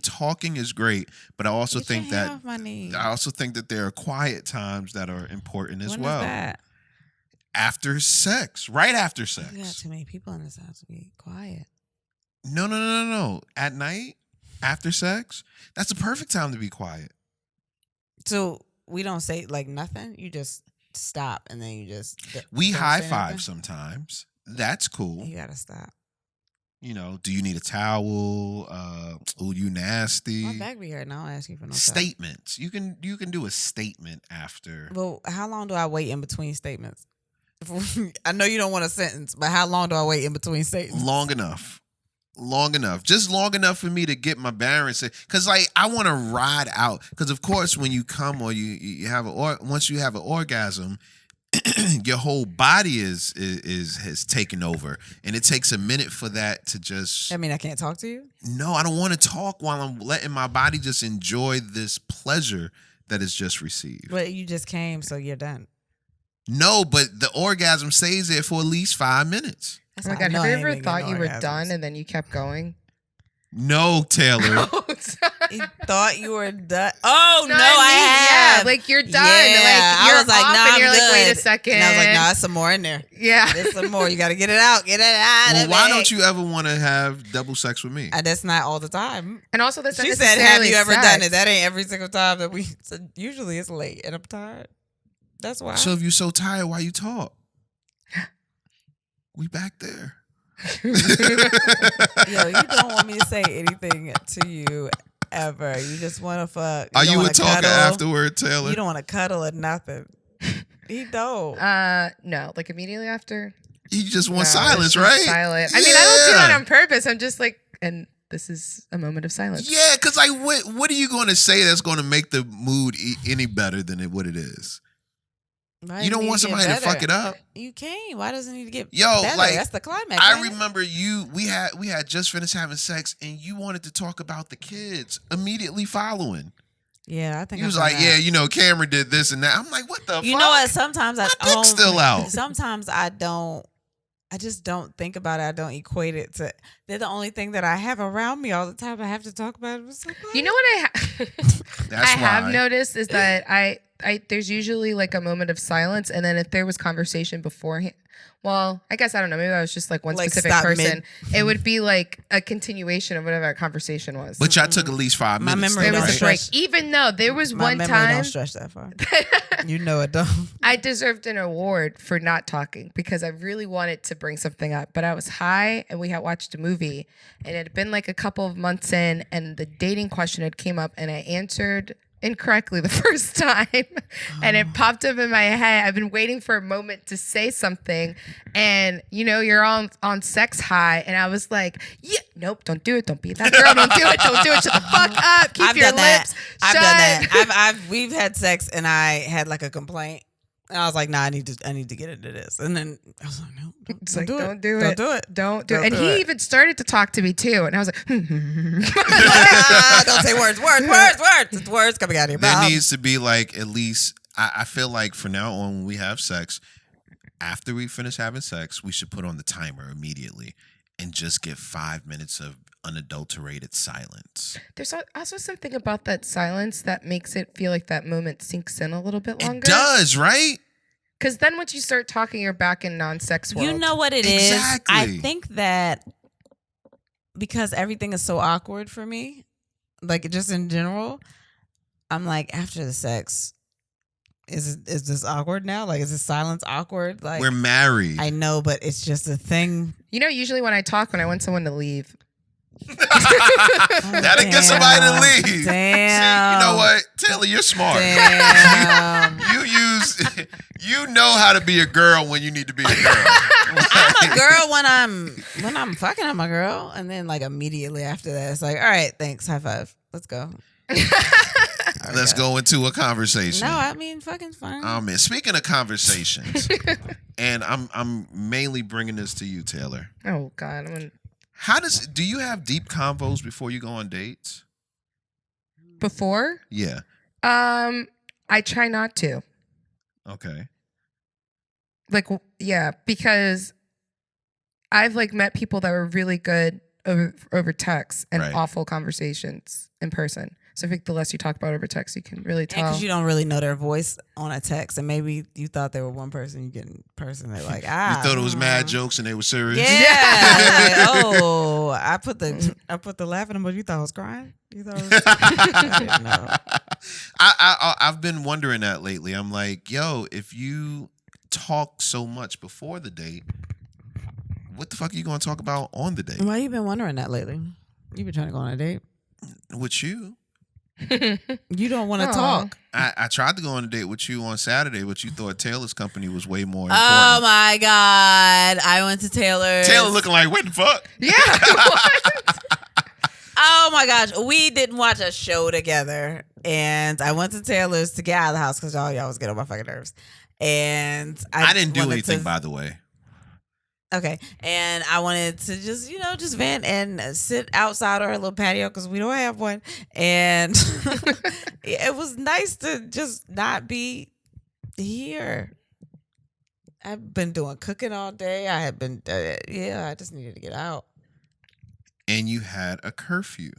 talking is great, but I also Get think your hand that off my knee. I also think that there are quiet times that are important as When is well. that? After sex, right after You got sex. too many people in this house to be quiet. No. At night, after sex, that's the perfect time to be quiet. So we don't say like nothing. You just stop and then you just. We don't high say five anything? sometimes. That's cool. You gotta stop. You know, do you need a towel? Oh, you nasty. My back be hurting. I don't ask you for no time. Statements. You can do a statement after. Well, how long do I wait in between statements? I know you don't want a sentence, but how long do I wait in between statements? Long enough. Just long enough for me to get my bearings. Because like I want to ride out. Because of course, when you come or you have once you have an orgasm, your whole body has taken over, and it takes a minute for that to just. I mean, I can't talk to you. No, I don't want to talk while I'm letting my body just enjoy this pleasure that is just received. But you just came, so you're done. No, but the orgasm stays there for at least 5 minutes. That's Oh my how I God, know have you I ain't ever been thought getting you were orgasms. done and then you kept going? No, Taylor. You thought you were done. Oh no, I I have. Yeah, like you're done. Yeah, like you're I was like, off nah, and I'm you're like, wait a good. second. And I was like, nah, there's some more in there. Yeah. There's some more. You got to get it out. Get it out. Well, of why me. don't you ever want to have double sex with me? That's not all the time. And also, that's not She said, "Have you ever necessarily done it?" sex. That ain't every single time that we. So usually it's late and I'm tired. That's why. So if you're so tired, why you talk? We back there. Yo, you don't want me to say anything to you ever. You just want to fuck. Are don't you a wanna talker cuddle. afterward, Taylor? You don't want to cuddle or nothing. He don't. No, like immediately after. You just want No, silence, it's just right? Silent. I mean, I don't do that Yeah. on purpose. I'm just like, and this is a moment of silence. Yeah, because like, what are you going to say that's going to make the mood any better than what it is? Why You does it don't need want to get somebody to fuck better? it up. You can't. Why does it need to get Yo, better? like, That's the climax. I ain't it? remember we had just finished having sex, and you wanted to talk about the kids immediately following. Yeah, I think He I've was done like, that. "Yeah, you know, Cameron did this and that." I'm like, "What the fuck?" You know what? Sometimes My dick's still out. Sometimes I don't. I just don't think about it. I don't equate it to. They're the only thing that I have around me all the time. I have to talk about it with somebody. You know what That's I have why. noticed is that I there's usually like a moment of silence, and then if there was conversation beforehand, well, I guess I don't know. Maybe I was just like one Like, specific stop person. It would be like a continuation of whatever that conversation was. But y'all took at least 5 My minutes. memory there though, was don't a right? break, even though there was My one memory time don't stretch that far. You know it don't. I deserved an award for not talking because I really wanted to bring something up. But I was high and we had watched a movie and it had been like a couple of months in and the dating question had came up and I answered incorrectly the first time and it popped up in my head. I've been waiting for a moment to say something and you know you're on sex high and I was like, yeah, nope, don't do it, don't be that girl, don't do it, shut the fuck up, keep I've your done that. lips I've shut. done that. We've had sex and I had like a complaint. And I was like, nah, I need to get into this. And then I was like, no, It's don't like, do don't it. do Don't it. do it. Don't do it. Don't And do he it. even started to talk to me too. And I was like, Don't say words. It's words coming out of your There mouth. needs to be like at least. I feel like from now on, when we have sex, after we finish having sex, we should put on the timer immediately and just get 5 minutes of unadulterated silence. there's also something about that silence that makes it feel like that moment sinks in a little bit longer. It does, right? Because then once you start talking, you're back in non-sex world. You know what it is? Exactly. I think that because everything is so awkward for me, like just in general, I'm like, after the sex, is this awkward now? Like, is this silence awkward? Like, We're married. I know, but it's just a thing. You know, usually when I talk, when I want someone to leave, That'll get somebody to leave. Damn. See, you know what, Taylor, you're smart. Damn. You know how to be a girl when you need to be a girl. I'm a girl when I'm fucking. I'm a girl, and then like immediately after that, it's like, all right, thanks, high five, let's go. Let's go into a conversation. No, I mean fucking's fine. Man, speaking of conversations, and I'm mainly bringing this to you, Taylor. Oh God, Do you have deep convos before you go on dates? before. Yeah. I try not to. Okay. Like, yeah, because I've like met people that were really good over text and Right. awful conversations in person. So I think the less you talk about over text, you can really tell. Because you don't really know their voice on a text, and maybe you thought they were one person, you get in person, they're like, You thought it was mad mm. jokes and they were serious? Yeah. Like, oh, I put the laughing emoji. You thought I was crying? You thought I was I didn't know. I've been wondering that lately. I'm like, yo, if you talk so much before the date, what the fuck are you going to talk about on the date? Why you been wondering that lately? You been trying to go on a date? With you? You don't want to Aw. talk. I tried to go on a date with you on Saturday, but you thought Taylor's company was way more important. Oh my God. I went to Taylor's. Taylor looking like, what the fuck? Yeah. What? Oh my gosh. We didn't watch a show together. And I went to Taylor's to get out of the house because y'all was getting on my fucking nerves. And I didn't do wanted anything, to- by the way. Okay. And I wanted to just vent and sit outside our little patio because we don't have one. And it was nice to just not be here. I've been doing cooking all day. I had been, I just needed to get out. And you had a curfew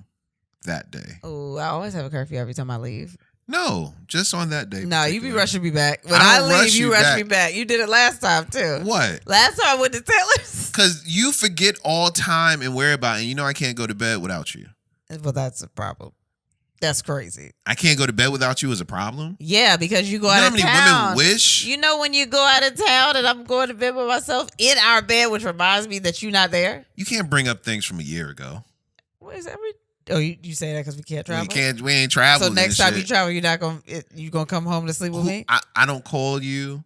that day. Oh, I always have a curfew every time I leave. No, just on that day. No, you be particularly. rushing me back. When I I don't leave, rush you you rush back. me back. You did it last time too. What? Last time I went to Taylor's. Because you forget all time and whereabouts, and you know I can't go to bed without you. Well, that's a problem. That's crazy. I can't go to bed without you is a problem? Yeah, because you go You know out how of many town. women wish? You know when you go out of town and I'm going to bed with myself in our bed, which reminds me that you're not there. You can't bring up things from a year ago. Where's every? Oh, you say that because we can't travel. We ain't traveled. So next time you travel, you're not gonna come home to sleep with me. I don't call you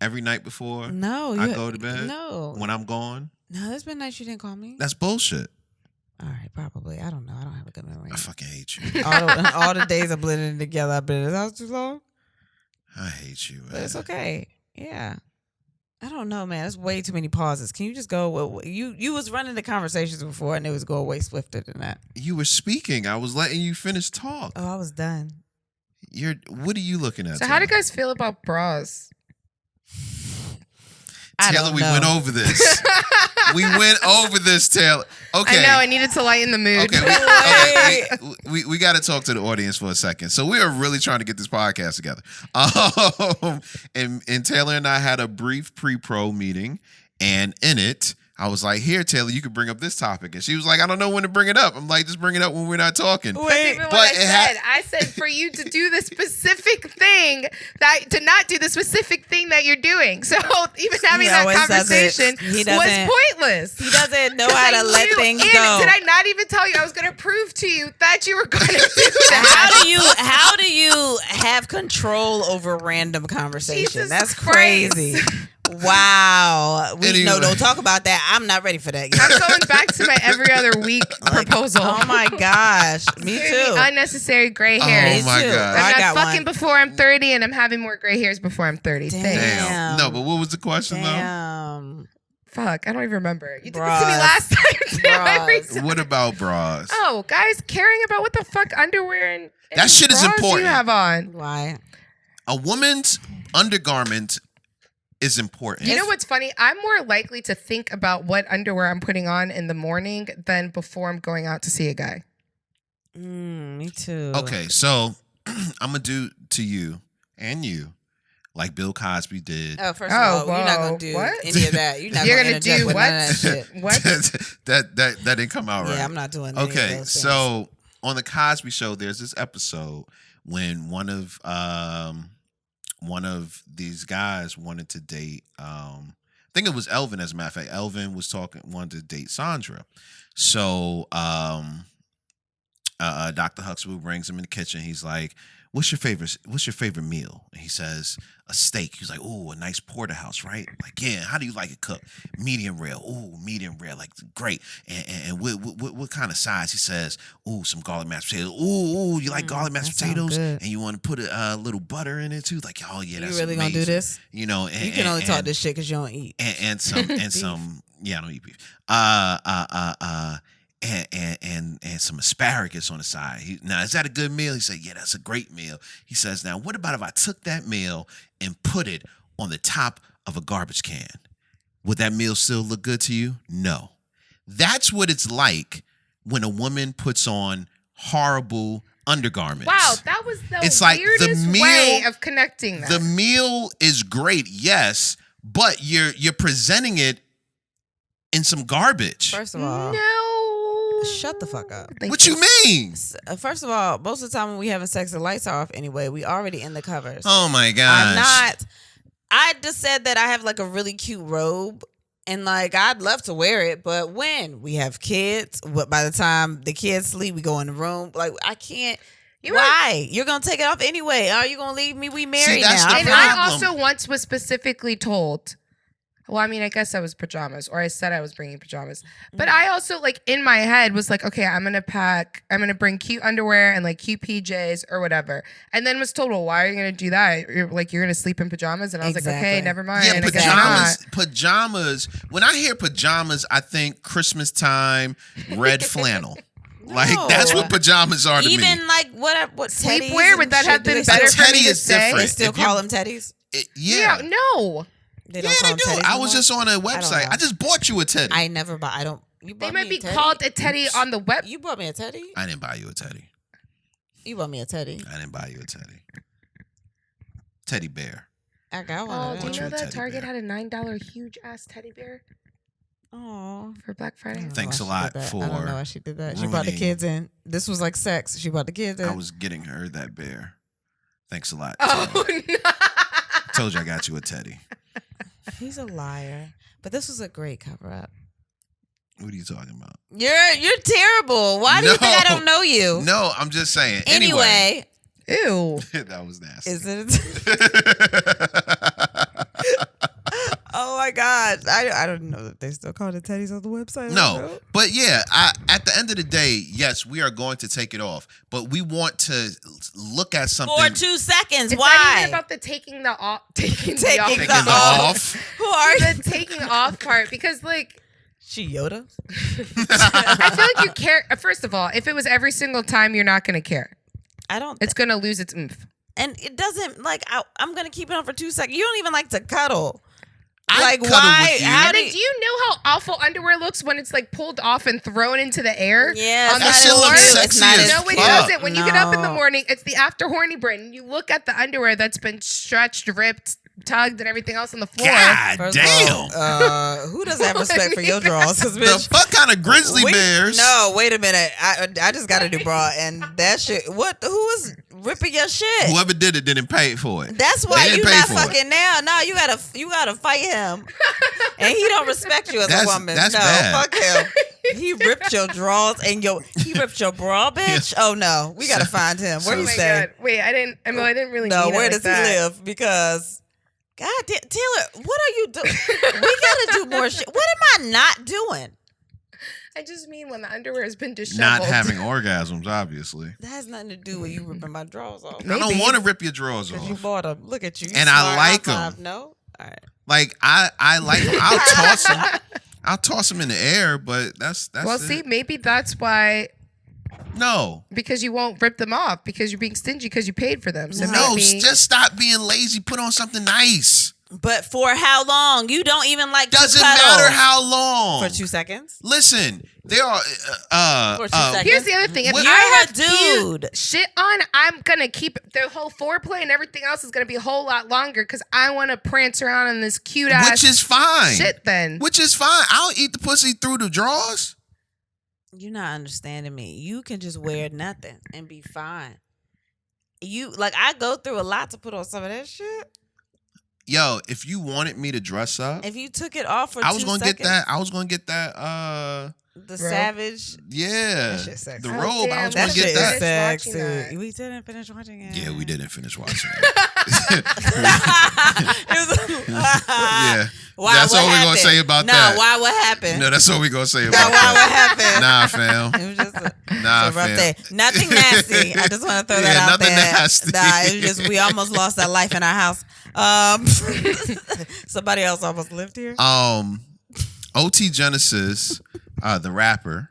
every night before No, I go to bed. No, When I'm gone. no. There's been nights you didn't call me. That's bullshit. All right, probably. I don't know. I don't have a good memory. I fucking hate you. all the days are blending together. I've been in this house too long, I hate you, man. but it's okay. Yeah. I don't know, man. There's way too many pauses. Can you just go? You was running the conversations before, and it was going way swifter than that. You were speaking. I was letting you finish talk. Oh, I was done. What are you looking at? So how do you Taylor? guys feel about bras? I Taylor, don't we know. went over this. We went over this, Taylor. Okay. I know I needed to lighten the mood. Okay, we got to talk to the audience for a second. So we are really trying to get this podcast together. And Taylor and I had a brief pre-pro meeting, and in it, I was like, "Here, Taylor, you can bring up this topic," and she was like, "I don't know when to bring it up." I'm like, "Just bring it up when we're not talking." That's Wait, even what but I said for you to do the specific thing to not do the specific thing that you're doing. So even having He that always does it. conversation He was doesn't- pointless. He doesn't know 'Cause how I to let knew- things and go. Did I not even tell you I was going to prove to you that you were going to do that? How do you have control over random conversation? Jesus That's Christ. crazy. Wow. Anyway. Don't talk about that. I'm not ready for that yet. I'm going back to my every other week proposal. Oh my gosh. Me It's gonna be too. unnecessary gray Oh hairs. my too. God. I I'm got not fucking one. before I'm 30, and I'm having more gray hairs before I'm 30. Damn. Thanks. Damn. No, but what was the question Damn. Fuck, I don't even remember. You did this to me Bras. last time too. Every Bras. though? What about bras? Oh, guys, caring about what the fuck underwear and That shit is bras important. you have on. Why? A woman's undergarment is important. You know what's funny? I'm more likely to think about what underwear I'm putting on in the morning than before I'm going out to see a guy. Me too. Okay, so I'm gonna do to you and you like Bill Cosby did. Oh, first Oh, of all, you're not whoa. gonna do What? any of that. You're not You're gonna gonna interject do with what? none of that shit. What? that didn't come out right. Yeah, I'm not doing any of Okay, those things. so on the Cosby Show, there's this episode when one of these guys wanted to date. I think it was Elvin, as a matter of fact. Elvin wanted to date Sandra. So Dr. Huxtable brings him in the kitchen. He's like, What's your favorite meal? And he says, a steak. He's like, ooh, a nice porterhouse, right? Like, yeah, how do you like it cooked? Medium rare. Ooh, medium rare. Like, great. And what kind of size? He says, ooh, some garlic mashed potatoes. Ooh, you like garlic mashed potatoes? And you want to put a little butter in it too? Like, oh yeah, that's you really amazing. Gonna do this? You know, You can only talk this shit because you don't eat. And some yeah, I don't eat beef. And some asparagus on the side. Now, is that a good meal? He said, yeah, that's a great meal. He says, now, what about if I took that meal and put it on the top of a garbage can? Would that meal still look good to you? No. That's what it's like when a woman puts on horrible undergarments. Wow, that was the It's like weirdest the meal, way of connecting that. The meal is great, yes, but you're presenting it in some garbage. First of all, no. Shut the fuck up. What you mean? First of all, most of the time when we having sex, the lights are off anyway. We already in the covers. Oh my gosh. I just said that I have like a really cute robe. And like, I'd love to wear it, but when we have kids, by the time the kids sleep, we go in the room. Like, I can't. Why? You're going to take it off anyway. Are you going to leave me? We married now. And I also once was specifically told, well, I mean, I guess I was pajamas, or I said I was bringing pajamas. But I also, like, in my head was like, okay, I'm going to bring cute underwear and, like, cute PJs or whatever. And then was told, well, why are you going to do that? You're going to sleep in pajamas? And I was like, okay, never mind. Yeah, pajamas. When I hear pajamas, I think Christmas time, red flannel. Like, that's what pajamas are to me. Even, like, what sleepwear, would that have been better for me to say? They still call them teddies? Yeah, no. They do. I was just on a website. I just bought you a teddy. I never buy. I don't. You bought they might me be called a teddy on the web. You bought me a teddy? I didn't buy you a teddy. You bought me a teddy. I didn't buy you a teddy. Teddy bear. I got one. Oh, do you know that Target had a $9 huge ass teddy bear? Oh, for Black Friday. Thanks a lot for. I don't know why she did that. She brought the kids in. This was like sex. She brought the kids in. I was getting her that bear. Thanks a lot. Oh no! Told you I got you a teddy. He's a liar. But this was a great cover up. What are you talking about? You're terrible. Why do you think I don't know you? No, I'm just saying. Anyway. Ew. That was nasty. Is it? Oh my God. I don't know that they still call it teddies on the website. No. But yeah, at the end of the day, yes, we are going to take it off. But we want to look at something. For 2 seconds. It's Why? not even about the taking the off. Taking the off. Who are you? The taking off part. Because like. She Yoda? I feel like you care. First of all, if it was every single time, you're not going to care. I don't. It's going to lose its oomph. And it doesn't, like, I'm going to keep it on for 2 seconds. You don't even like to cuddle. Like, why? How do you know how awful underwear looks when it's like pulled off and thrown into the air? Yeah, on that shit looks sexy as No, it doesn't. When you get up in the morning, it's the after horny brain. You look at the underwear that's been stretched, ripped, tugged, and everything else on the floor. God damn! Who doesn't have respect for your drawers? The fuck kind of grizzly bears? No, wait a minute. I just got a new bra, and that shit. What? Who was ripping your shit? Whoever did it didn't pay for it. That's why you not fucking now. No, you gotta fight him, and he don't respect you as a woman. That's no, bad. Fuck him. He ripped your drawers and he ripped your bra, bitch. Yeah. Oh no, we gotta find him. Where do you stay? God. Wait, I didn't really. No, mean where it does like he live? Because. God damn, Taylor, what are you doing? We gotta do more shit. What am I not doing? I just mean when the underwear has been disheveled. Not having orgasms, obviously. That has nothing to do with you ripping my drawers off. I don't want to rip your drawers off. You bought them. Look at you. And I like them. No? All right. Like, I like them. I'll toss them. I'll toss them in the air, but that's well, see, maybe that's why. No. Because you won't rip them off because you're being stingy because you paid for them. So no, just stop being lazy. Put on something nice. But for how long? You don't even like Doesn't matter how long. For 2 seconds? Listen, there are for 2 seconds. Here's the other thing. If I have cute shit on, I'm gonna keep the whole foreplay and everything else is gonna be a whole lot longer because I want to prance around in this cute ass. Which is fine. Shit, then. Which is fine. I'll eat the pussy through the drawers. You're not understanding me. You can just wear nothing and be fine. I go through a lot to put on some of that shit. Yo, if you wanted me to dress up, If you took it off for I was 2 gonna seconds, get that. I was gonna get that. the Robe? savage. Yeah, That shit sexy. the Oh, robe. I damn, was That gonna shit get is that. Watching sexy. that. We didn't finish watching it. Yeah, we didn't finish watching it. Yeah. Why? That's what all we gonna happened? say about no, that. No, why? What happened? No, that's all we gonna say No, about why? What that. happened? Nah, fam. It was just Nah, a rough fam. day. Nothing nasty. I just want to throw Yeah, that out nothing there. nasty. Nah, it was just we almost lost our life in our house. Somebody else almost lived here. OT Genesis, the rapper,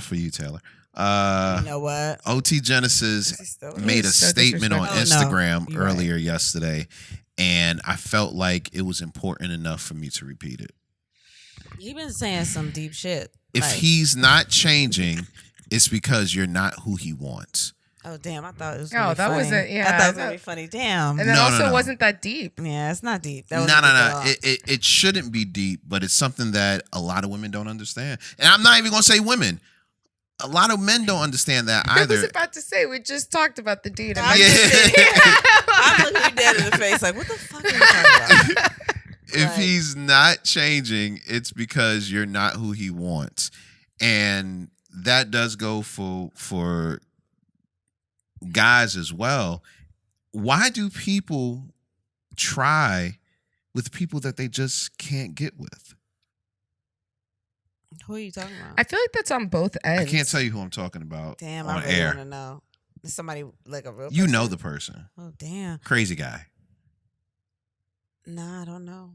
for you, Taylor. You know what? OT Is he Genesis still made a So statement on disrespectful. Instagram Oh, no. You're right. earlier yesterday, and I felt like it was important enough for me to repeat it. He been saying some deep shit. If Like, he's not changing, it's because you're not who he wants. oh damn, I thought it was. Oh, Gonna be that funny. was it, yeah, I thought it was I gonna be thought- funny. Damn. And then No, also no. wasn't that deep. Yeah, it's not deep. That No, wasn't no, deep at no. all. It shouldn't be deep, but it's something that a lot of women don't understand. And I'm not even going to say women. A lot of men don't understand that I was either. about to say we just talked about the deed. I'm Yeah. just sitting here. I'm looking you dead in the face, like, what the fuck are you talking about? If Right. he's not changing, it's because you're not who he wants. And that does go for guys as well. Why do people try with people that they just can't get with? Who are you talking about? I feel like that's on both I ends. can't tell you who I'm talking about Damn, on I really air. want to know. Is somebody like a real? You know person? the person. Oh damn. Crazy guy. Nah, I don't know.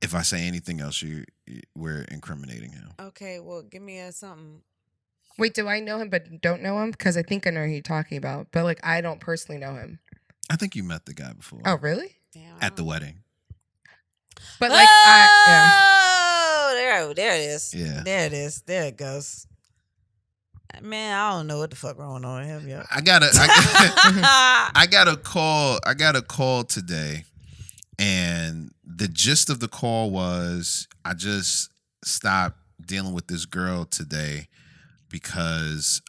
If I say anything else, we're incriminating him. Okay, well, give me something. Wait, do I know him but don't know him? Because I think I know who you're talking about, but like I don't personally know him. I think you met the guy before. Oh, really? Damn, At the wedding. But like Oh, there it is. Yeah. There it is. There it goes. Man, I don't know what the fuck going on with him, yo. I got a call. I got a call today, and the gist of the call was I just stopped dealing with this girl today because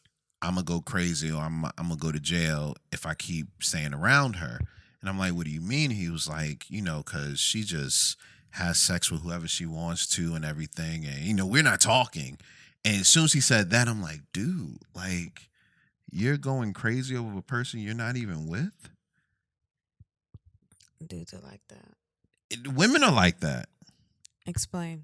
I'm gonna go crazy or I'm gonna go to jail if I keep staying around her. And I'm like, what do you mean? He was like, because she just has sex with whoever she wants to and everything, and we're not talking. And as soon as he said that, I'm like, dude, like, you're going crazy over a person you're not even with? Dudes are like that. Women are like that. Explain.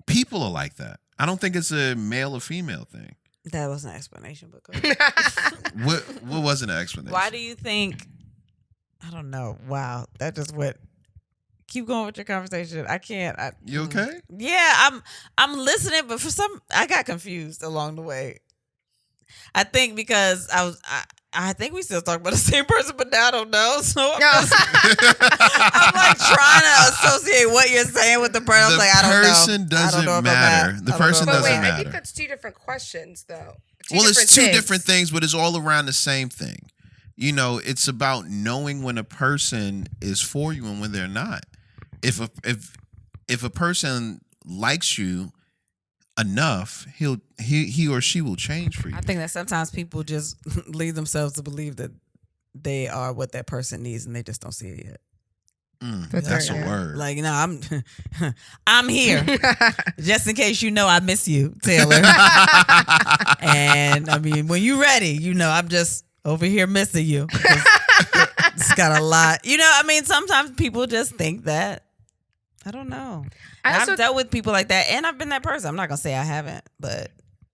People are like that. I don't think it's a male or female thing. That was an explanation, but go ahead. What wasn't an explanation? Why do you think? I don't know. Wow, that just went. Keep going with your conversation. I can't. You okay? Yeah, I'm listening, but for some, I got confused along the way. I think because I think we still talk about the same person, but now I don't know. So I'm, No. I'm like trying to associate what you're saying with the person. I was like, I don't know. person doesn't I don't know if I'm matter. at- The I don't know person if I'm But wait, doesn't at- I think matter. that's two different questions, though. Well, it's two things. different things, but it's all around the same thing. It's about knowing when a person is for you and when they're not. If a person likes you enough, he or she will change for you. I think that sometimes people just lead themselves to believe that they are what that person needs, and they just don't see it yet. That's That's right, a yeah. word. Like, no, I'm here just in case I miss you, Taylor. And I mean, when you're ready, I'm just over here missing you. It's got a lot. I mean, sometimes people just think that. I don't know. I've dealt with people like that, and I've been that person. I'm not gonna say I haven't, but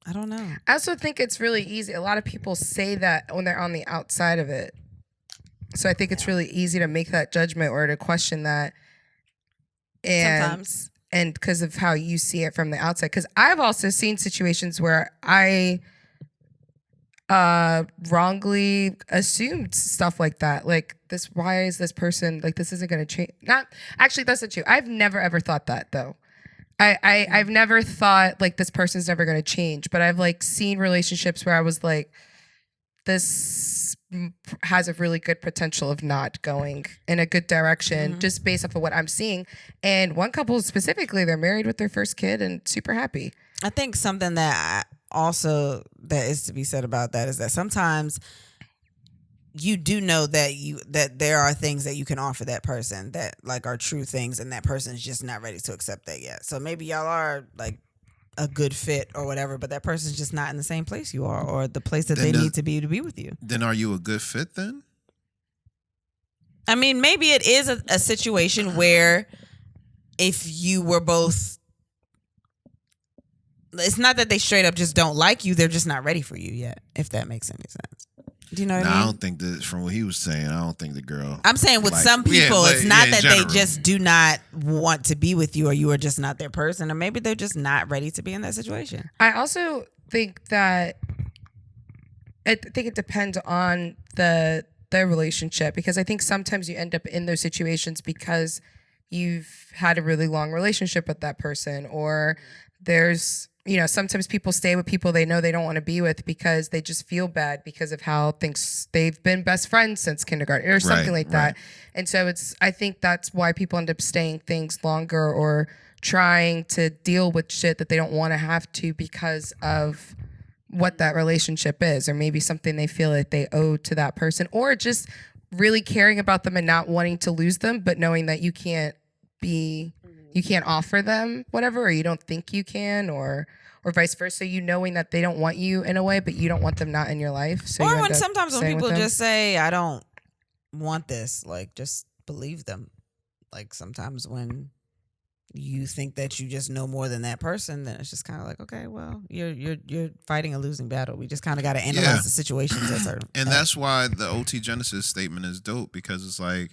I don't know. I also think it's really easy. A lot of people say that when they're on the outside of it. So I think it's really easy to make that judgment or to question that. And Sometimes. and because of how you see it from the outside. Because I've also seen situations where I wrongly assumed stuff like that. Like this, why is this person like this isn't going to change? Not actually, that's not true. I've never ever thought that though. I've never thought like this person's never going to change, but I've like seen relationships where I was like, this has a really good potential of not going in a good direction just based off of what I'm seeing. And one couple specifically, they're married with their first kid and super happy. I think something that that is to be said about that is that sometimes you do know that there are things that you can offer that person that like are true things, and that person's just not ready to accept that yet. So maybe y'all are like a good fit or whatever, but that person's just not in the same place you are, or the place that they need to be with you. Then are you a good fit then? I mean, maybe it is a situation where if you were both, it's not that they straight up just don't like you, they're just not ready for you yet, if that makes any sense. Do you know what I mean? I don't think that, from what he was saying, I don't think the girl. I'm saying with some people, it's not that they just do not want to be with you, or you are just not their person, or maybe they're just not ready to be in that situation. I also think that it depends on the relationship, because I think sometimes you end up in those situations because you've had a really long relationship with that person, or there's, you know, sometimes people stay with people they know they don't want to be with because they just feel bad because of how they've been best friends since kindergarten or something like that. And so I think that's why people end up staying things longer or trying to deal with shit that they don't want to have to because of what that relationship is, or maybe something they feel like they owe to that person, or just really caring about them and not wanting to lose them, but knowing that you can't offer them whatever, or you don't think you can, or vice versa. You knowing that they don't want you in a way, but you don't want them not in your life. So or sometimes when people just say, I don't want this, like, just believe them. Like, sometimes when you think that you just know more than that person, then it's just kind of like, okay, well, you're fighting a losing battle. We just kind of got to analyze the situations at certain. And that's why the OT Genesis statement is dope, because it's like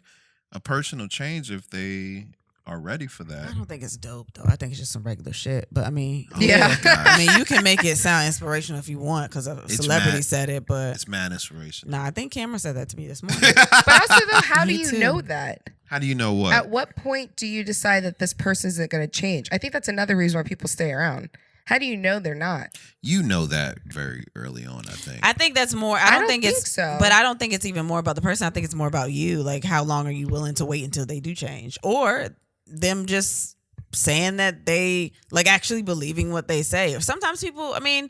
a person will change if they are ready for that. I don't think it's dope though. I think it's just some regular shit. But I mean, I mean, you can make it sound inspirational if you want, because a celebrity said it. But it's mad inspirational. Nah, I think Cameron said that to me this morning. But also though, how do you know that? How do you know what? At what point do you decide that this person isn't going to change? I think that's another reason why people stay around. How do you know they're not? You know that very early on, I think. That's more. I don't think it's so. But I don't think it's even more about the person. I think it's more about you. Like, how long are you willing to wait until they do change, or them just saying that they like actually believing what they say. Or sometimes people, I mean,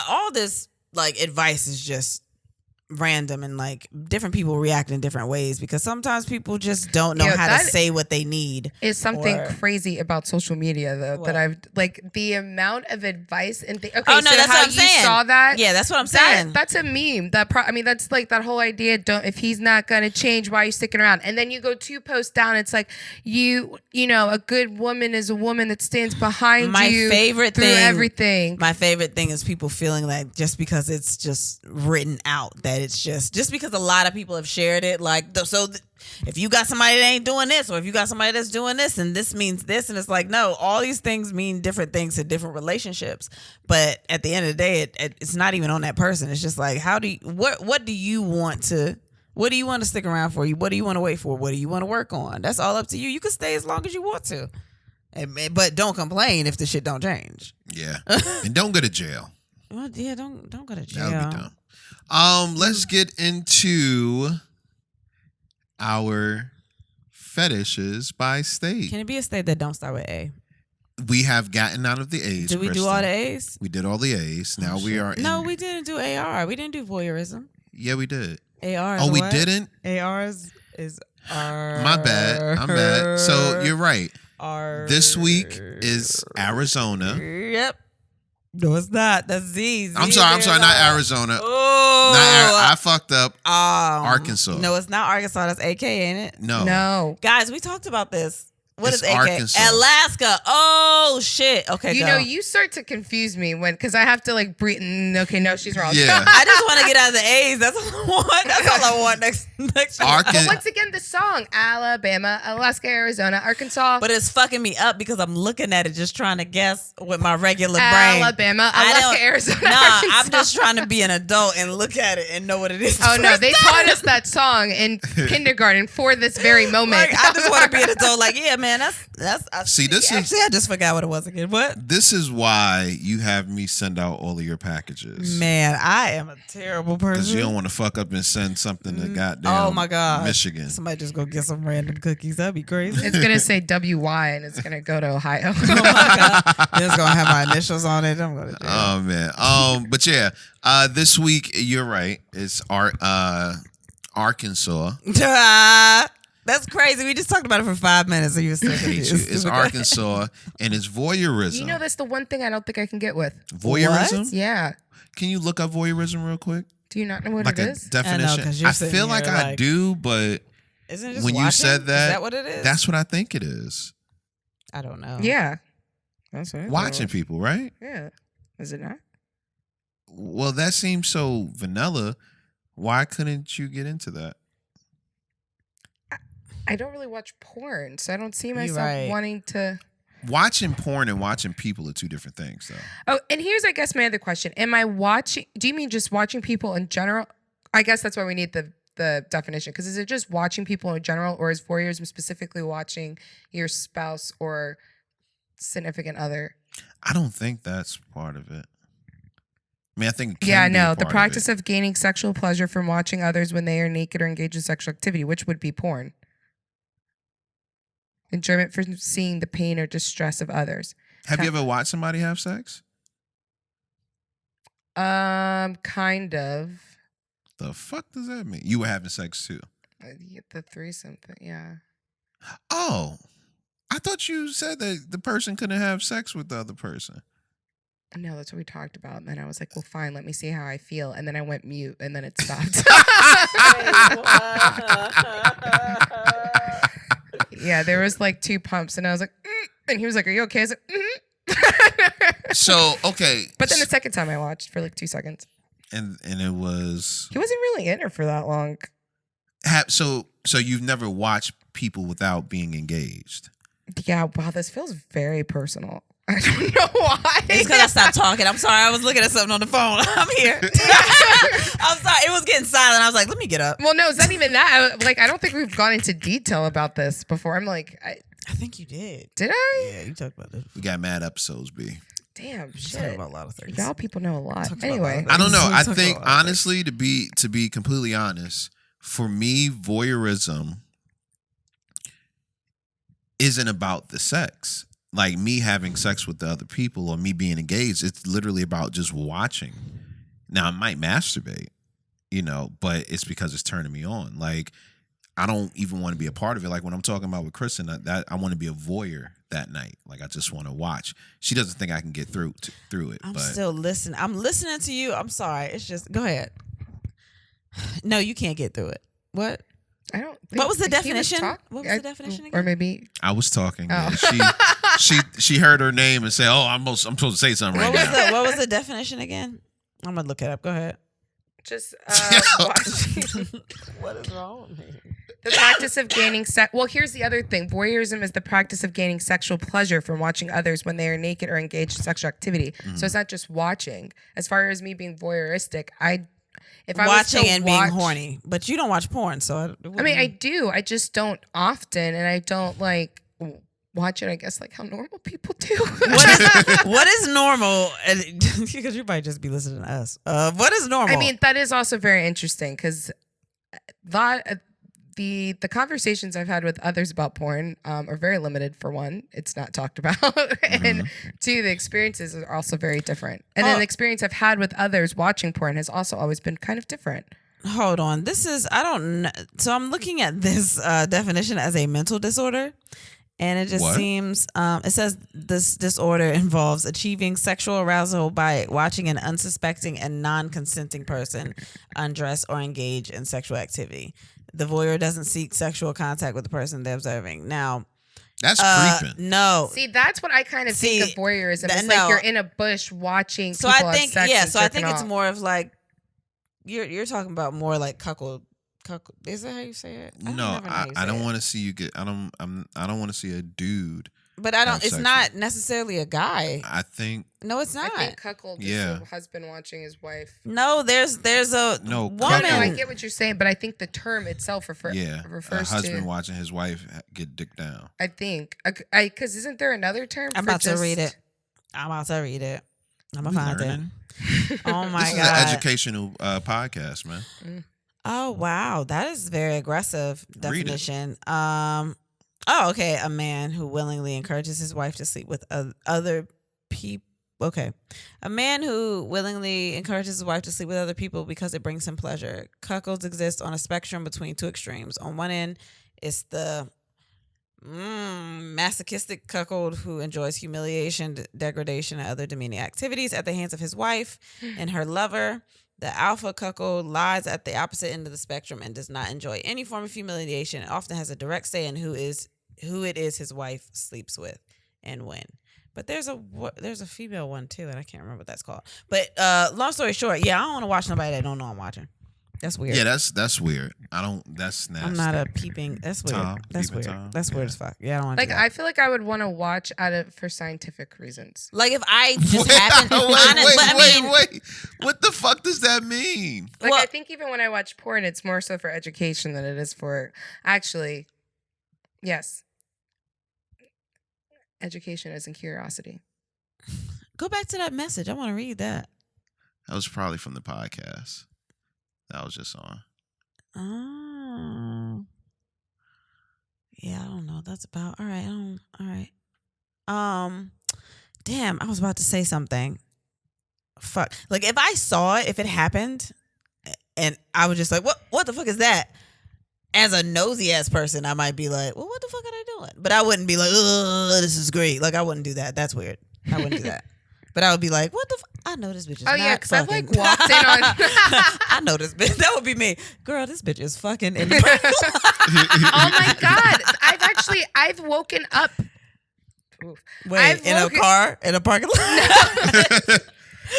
all this like advice is just random, and like different people react in different ways, because sometimes people just don't know how to say what they need. Is something crazy about social media though, that I've like the amount of advice and okay. Oh no, so that's how what I'm saying. Saw that? Yeah, that's what I'm saying. That's a meme. I mean, that's like that whole idea. If he's not gonna change, why are you sticking around? And then you go 2 posts down. It's like you know, a good woman is a woman that stands behind you. My favorite through thing. Everything. My favorite thing is people feeling like just because it's just written out, that it's just because a lot of people have shared it, like if you got somebody that ain't doing this, or if you got somebody that's doing this, and this means this, and it's like, no, all these things mean different things to different relationships. But at the end of the day, it's not even on that person. It's just like, what do you want to stick around for? What do you want to wait for? What do you want to work on? That's all up to you. You can stay as long as you want to, but don't complain if the shit don't change. Yeah, and don't go to jail. Well, yeah, don't go to jail. That would be dumb. Let's get into our fetishes by state. Can it be a state that don't start with A? We have gotten out of the A's. Did we do all the A's? We did all the A's. Now we are in. No, we didn't do AR. We didn't do voyeurism. Yeah, we did. AR. Oh, we didn't? AR is R. My bad. I'm bad. So you're right. R. This week is Arizona. Yep. No, it's not. That's Z. I'm sorry. Not Arizona. Oh, I fucked up. Arkansas. No, it's not Arkansas. That's AK, ain't it? No. Guys, we talked about this. What It's is AK? Arkansas. Alaska. Oh shit. Okay, You go. know, you start to confuse me because I have to like breathe. Okay, no, she's wrong. Yeah. I just want to get out of the A's. That's all I want. That's all I want next year. But once again, the song Alabama, Alaska, Arizona, Arkansas. But it's fucking me up because I'm looking at it just trying to guess with my regular brain. Alabama, Alaska, Arizona, Nah, Arkansas. I'm just trying to be an adult and look at it and know what it is. Oh no, they taught us that song in kindergarten for this very moment. Like, I just want to be an adult. Like, yeah, man, man, See, this is actually I just forgot what it was again. What? this is why you have me send out all of your packages. Man, I am a terrible Because person. you don't want to fuck up and send something to goddamn Oh my god, Michigan. Somebody just go get some random cookies. That'd be crazy. It's gonna say WY and it's gonna go to Ohio. Oh my god, it's gonna have my initials on it. I'm gonna. Oh man. But yeah, this week you're right. It's Arkansas. That's crazy. We just talked about it for 5 minutes and you were still confused. It's Arkansas, and it's voyeurism. You know, that's the one thing I don't think I can get with. Voyeurism. What? Yeah. Can you look up voyeurism real quick? Do you not know what Like it a is? definition. 'cause you're I sitting feel like here I like- do, but Isn't it just when you watching? said Is that, that what it is? that's what I think it is. I don't know. Yeah. That's what I thought it Watching was. people, right? Yeah. Is it not? Well, that seems so vanilla. Why couldn't you get into that? I don't really watch porn, so I don't see You're myself right. wanting to. Watching porn and watching people are two different things, though. Oh, and here's, I guess, my other question. Am I watching? Do you mean just watching people in general? I guess that's why we need the definition. Because is it just watching people in general, or is voyeurism specifically watching your spouse or significant other? I don't think that's part of it. I mean, I think it can Yeah, be a no. part The of practice it. of gaining sexual pleasure from watching others when they are naked or engaged in sexual activity, which would be porn. Enjoyment from seeing the pain or distress of others. Have you ever watched somebody have sex? Kind of. The fuck does that mean? You were having sex too. The threesome thing, yeah. Oh, I thought you said that the person couldn't have sex with the other person. No, that's what we talked about. And then I was like, well, fine, let me see how I feel. And then I went mute and then it stopped. Yeah, there was like 2 pumps and I was like, and he was like, are you okay? I was like, So okay, But then the second time I watched for like 2 seconds. and it was He wasn't really in her for that long. so you've never watched people without being engaged. Yeah, wow, this feels very personal. I don't know why. It's because I stopped talking. I'm sorry. I was looking at something on the phone. I'm here. I'm sorry. It was getting silent. I was like, let me get up. Well, no, it's not even that. I don't think we've gone into detail about this before. I'm like, I think you did. did I? Yeah, you talked about this. We got mad episodes, B. Damn, We talked shit. about a lot of things. Y'all people know a lot. Talked about Anyway. a lot I don't know. We I talked think about a lot of honestly, to be completely honest, for me, voyeurism isn't about the sex. Like me having sex with the other people or me being engaged, it's literally about just watching. Now I might masturbate, but it's because it's turning me on. Like I don't even want to be a part of it. Like when I'm talking about with Kristen, that I want to be a voyeur that night. Like I just want to watch. She doesn't think I can get through it. I'm but still listening. I'm listening to you. I'm sorry. It's just, go ahead. No, you can't get through it. What? I don't think What was the he was definition? talk- What was the definition Or again? maybe I was talking. Oh. Yeah. She heard her name and said, "Oh, I'm supposed to say something right now." What was the definition again? I'm gonna look it up. Go ahead. just watching. What is wrong with me? The practice of gaining sex. Well, here's the other thing. Voyeurism is the practice of gaining sexual pleasure from watching others when they are naked or engaged in sexual activity. So it's not just watching. As far as me being voyeuristic, if I was Watching to and watch, being horny, but you don't watch porn, so I mean, I do. I just don't often, and I don't watch it. I guess like how normal people do. what is normal? Because you might just be listening to us. What is normal? I mean, that is also very interesting because the conversations I've had with others about porn are very limited. For one, it's not talked about, and two, the experiences are also very different. And then the experience I've had with others watching porn has also always been kind of different. hold on. This is I don't know. So I'm looking at this definition as a mental disorder. And it just What? seems, it says this disorder involves achieving sexual arousal by watching an unsuspecting and non-consenting person undress or engage in sexual activity. The voyeur doesn't seek sexual contact with the person they're observing. Now, That's creeping. no. See, that's what I kind of think of voyeurism. It's no. like you're in a bush watching So people I think, have sex. yeah. and So I jerking think it's off. more of like you're talking about more like cuckold. Is that how you say it? No, I don't want to see you get. I don't want to see a dude But I don't. have It's sex not necessarily a guy. I think No, it's I not. think cuckold is Yeah. the husband watching his wife. No, there's a No, woman. No, I cuckold. get what you're saying, but I think the term itself a refers husband to. watching his wife get dick down. I think because isn't there another term? I'm for about to just- read it. I'm about to read it. I'm We gonna find it. learning. Oh my This is god. an educational podcast, man. Oh wow, that is very aggressive Read it. definition. Oh, okay. A man who willingly encourages his wife to sleep with other people. Okay. A man who willingly encourages his wife to sleep with other people because it brings him pleasure. Cuckolds exist on a spectrum between two extremes. On one end, it's the masochistic cuckold who enjoys humiliation, degradation, and other demeaning activities at the hands of his wife and her lover. The alpha cuckold lies at the opposite end of the spectrum and does not enjoy any form of humiliation and often has a direct say in who it is his wife sleeps with and when. But there's a female one too, and I can't remember what that's called. But long story short, yeah, I don't want to watch nobody that don't know I'm watching. That's weird. Yeah, that's weird. I don't. That's nasty. I'm not a peeping. That's weird. Tom, That's peeping weird. Tom. That's weird Yeah. as fuck. Yeah, I don't want to. Like I feel like I would want to watch for scientific reasons. like if I just Wait, happened. wait, but I mean, wait. What the fuck does that mean? Like Well- I think even when I watch porn, it's more so for education than it is for actually. Yes. Education isn't curiosity. go back to that message. I want to read that. That was probably from the podcast. That was just on. Oh. Yeah, I don't know. That's about all right. All right. Damn, I was about to say something. Fuck. Like if I saw it, if it happened, and I was just like, what the fuck is that? As a nosy ass person, I might be like, well, what the fuck are they doing? But I wouldn't be like, oh, this is great. Like I wouldn't do that. That's weird. I wouldn't do that. But I would be like, what the I know this bitch is Oh yeah, not because I've fucking. like walked in on. I know this bitch. That would be me. Girl, this bitch is fucking in the Oh my god! I've woken up. Oof. Wait, I've in woken- a car? In a parking lot?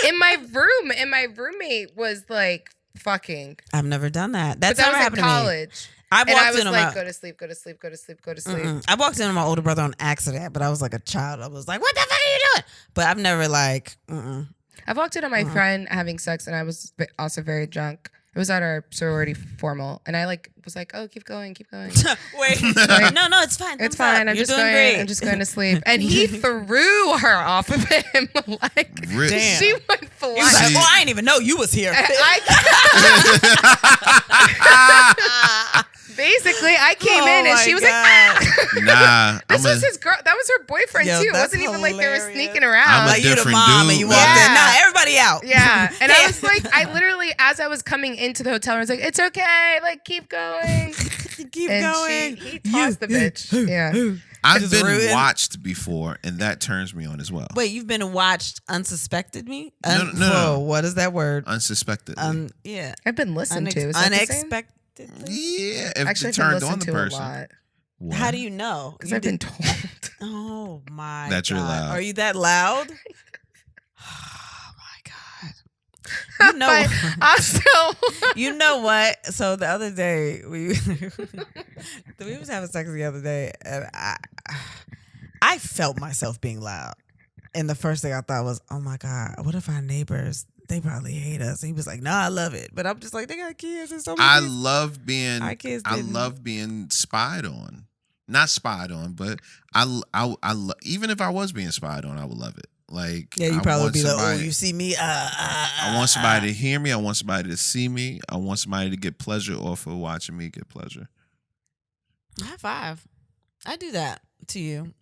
In my room, and my roommate was like fucking. I've never done that. That's But that never was happened in to me. college. I And I walked was in on like, my go to sleep, go to sleep, go to sleep, go to sleep. I walked in on my older brother on accident, but I was like a child. I was like, what the fuck are you doing? But I've never like, I've walked in on my friend having sex, and I was also very drunk. It was at our sorority formal, and I was like, oh, keep going, keep going. Wait, no, it's fine. It's Thumbs up. fine. I'm You're just doing going. great. I'm just going to sleep. And he threw her off of him. Like Rip. Damn. she went He was like, flying. oh, I didn't even know you was here. Basically, I came Oh in and my she was God. like, Nah, this was his girl. That was her boyfriend Yo, too. It that's wasn't even like they were hilarious. sneaking I'm around. a Like you the different mom dude, and you man. walked in. Yeah. Nah, everybody out. Yeah. And I was like, I literally, as I was coming into the hotel, I was like, it's okay. Like, keep going. Keep And going. he tossed the bitch. Yeah. I've Just been ruined. watched before, and that turns me on as well. Wait, you've been watched unsuspected me? No. What is that word? Unsuspectedly. Yeah. I've been listened to. Is that the same? Unexpectedly. Yeah, if Actually, it I've been turned on listened the to person. a lot. What? How do you know? Because You I've been did- told. Oh my That you're God. loud. Are you that loud? Oh my God. You know, But also, you know what? So the other day we was having sex the other day, and I felt myself being loud. And the first thing I thought was, oh my God, what if our neighbors, they probably hate us? And he was like, no, I love it. But I'm just like, they got kids and so many I kids. love being. Our kids I didn't. love being spied on. Not spied on, but even if I was being spied on, I would love it. Like, Yeah, you I probably want be like, oh, somebody- you see me? I want somebody to hear me. I want somebody to see me. I want somebody to get pleasure off of watching me get pleasure. High five. I do that to you.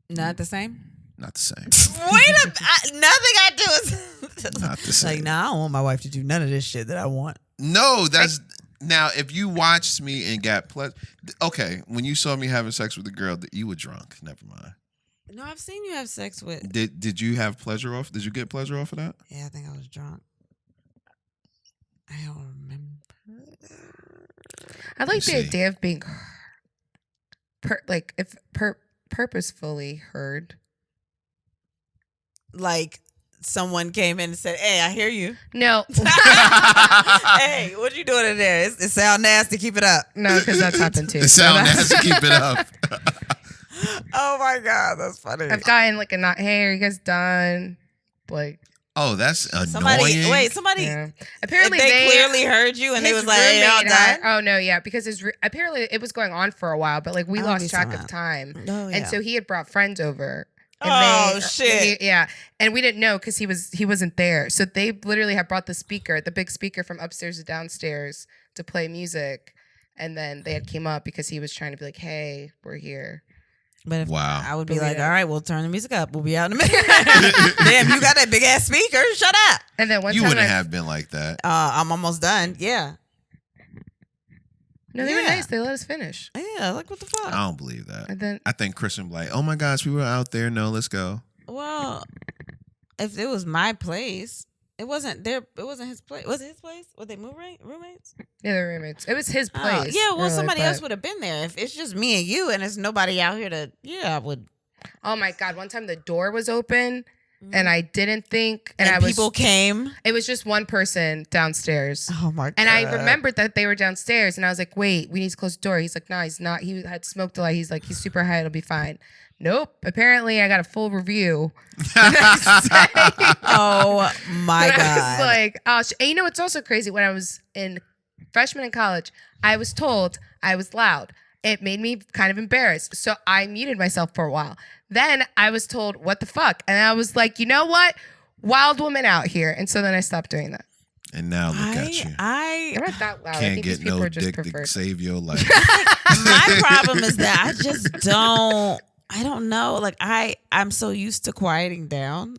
Not the same? Not the same. Nothing I do is Not the same. like, nah, I don't want my wife to do none of this shit that I want. No, that's now. If you watched me and got pleasure, okay. When you saw me having sex with a girl, that you were drunk. Never mind. No, I've seen you have sex with. Did you have pleasure off? Did you get pleasure off of that? Yeah, I think I was drunk. I don't remember. I like You the see. idea of being, purposefully heard. Like someone came in and said, "Hey, I hear you." No, Hey, what you doing in there? It sound nasty. Keep it up. no, because that's happened too. It sounds nasty. Keep it up. Oh my god, that's funny. I've gotten like a not. Hey, are you guys done? Like, Oh, that's Somebody, annoying. wait, somebody. yeah. If Apparently they clearly heard you and they his was like, "Hey, y'all roommate had- done?" oh no, yeah, because apparently it was going on for a while, but like we Oh, lost decent track of amount. time, Oh yeah. and so he had brought friends over. And Oh, shit. yeah, and we didn't know because he wasn't there. So they literally had brought the big speaker from upstairs to downstairs to play music, and then they had came up because he was trying to be like, "Hey, we're here." But if Wow. I would be But we like, don't. all right, we'll turn the music up. We'll be out in a minute. Damn, you got that big ass speaker. Shut up. And then one You time, wouldn't have been like that. I'm almost done. Yeah. no, they were Yeah. nice. They let us finish, Yeah, like what the fuck? I don't believe that. and then I think Chris would be like, "Oh my gosh, we were out there. No, let's go." Well, if it was my place, it wasn't there. It wasn't his place. Was it his place? Were they roommates? yeah, they're roommates. It was his Oh, place. yeah, well, really, somebody but- else would have been there. If it's just me and you and there's nobody out here to, I would. Oh my god! One time the door was open, and I didn't think, and I was. people came. It was just one person downstairs. Oh my god. And I remembered that they were downstairs, and I was like, "Wait, we need to close the door." He's like, "No, he's not. He had smoked a lot. He's like, he's super high. It'll be fine." Nope. Apparently, I got a full review. Oh my And I god. was like, "Oh." And you know, it's also crazy. When I was in freshman in college, I was told I was loud. It made me kind of embarrassed, so I muted myself for a while. Then I was told, "What the fuck?" And I was like, "You know what? Wild woman out here." And so then I stopped doing that. And now look at you. They're not that loud. I Can't think these get people no are just dick preferred. to save your life. My problem is that I just don't. I don't know. Like I'm so used to quieting down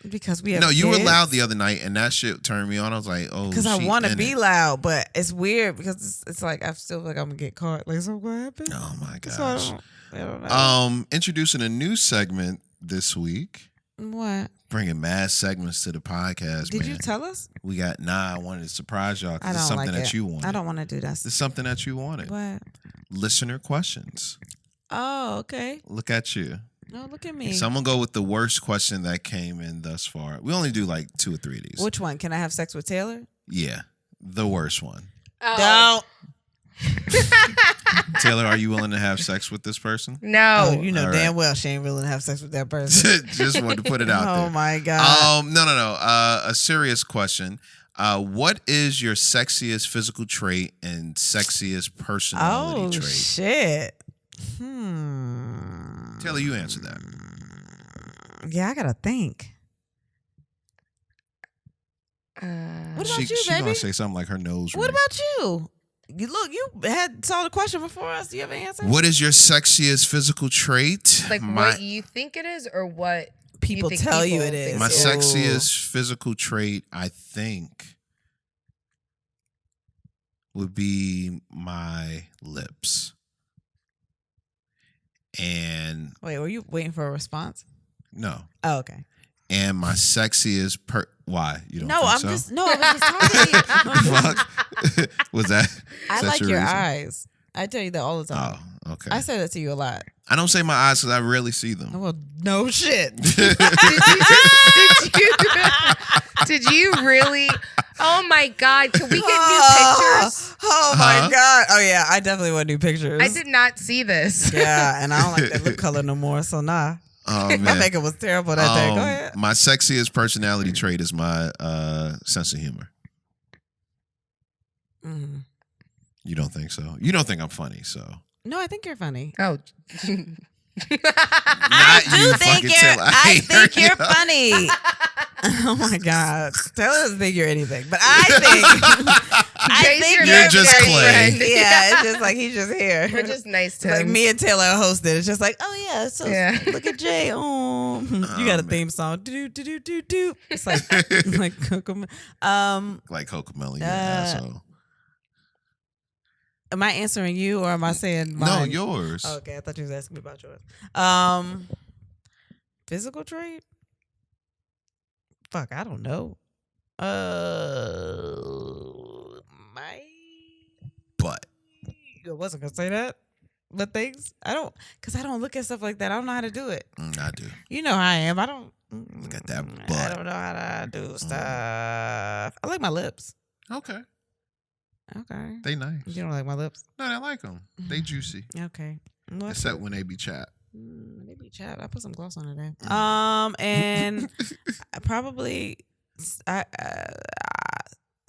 because we have. No, you were kids. loud the other night, and that shit turned me on. I was like, "Oh, Because I she want to in be it. loud, but it's weird because it's like I still feel like I'm gonna get caught. Like, so what happened? Oh my So I gosh. don't know. Introducing a new segment this week. What Bringing mad segments to the podcast. did man. you tell us? We got I wanted to surprise y'all I because don't it's something like that it. you wanted. I don't want to do that. It's something that you wanted. What? Listener questions. Oh, okay. Look at you. No, look at me. So I'm gonna go with the worst question that came in thus far. We only do like 2 or 3 of these. Which one? Can I have sex with Taylor? Yeah, the worst one. Oh. Don't. Taylor, are you willing to have sex with this person? No. Oh, you know All damn right. well she ain't willing to have sex with that person. Just wanted to put it out Oh there. my god. No. A serious question. What is your sexiest physical trait and sexiest personality Oh trait? shit. Taylor, you answer that. Yeah, I gotta think. Uh, What about you, she baby? gonna say something like her nose. What ring. about you? You look. You had saw the question before us. Do you have an answer? What is your sexiest physical trait? like my what you think it is, or what? people think tell you people it think is? my Ooh. sexiest physical trait, I think, would be my lips. And Wait, were you waiting for a response? no, Oh, okay. and my sexiest why you don't? No, think I'm so? just no. I was just talking to you. Fuck. Was that? I is that like your reason? eyes. I tell you that all the time. Oh, okay. I say that to you a lot. I don't say my eyes because I rarely see them. Well, no shit. Did you really? Oh my god! Can we get new pictures? Oh Huh? my god. Oh yeah, I definitely want new pictures. I did not see this. Yeah, and I don't like that lip color no more. So nah, Oh my man. makeup was terrible that day. Go ahead. My sexiest personality trait is my sense of humor. Mhm. You don't think so? You don't think I'm funny, so. No, I think you're funny. Oh. I Not you fucking Taylor. I hate think her. you're funny. Oh my god, Taylor doesn't think you're anything, but I think I Jay's think your You're just best Clay. friend. Yeah, it's just like he's just here. We're just nice to like him. me and Taylor hosted. It's just like, oh yeah, so Yeah. look at Jay. Oh, you got a theme song. Do do do do do. It's like like Coco. Like Cocomelon, you're an Uh, asshole. Am I answering you or am I saying No, mine? yours. Oh, okay, I thought you was asking me about yours. Physical trait? Fuck, I don't know. My. But I wasn't gonna say that, but things I don't, cause I don't look at stuff like that. I don't know how to do it. I do. You know how I am. I don't Look at that I butt. don't know how to do stuff. I like my lips. Okay. Okay. They nice. You don't like my lips? No, I like them. They juicy. Okay. Well, Except when they be chapped. Maybe chat. I put some gloss on today. And probably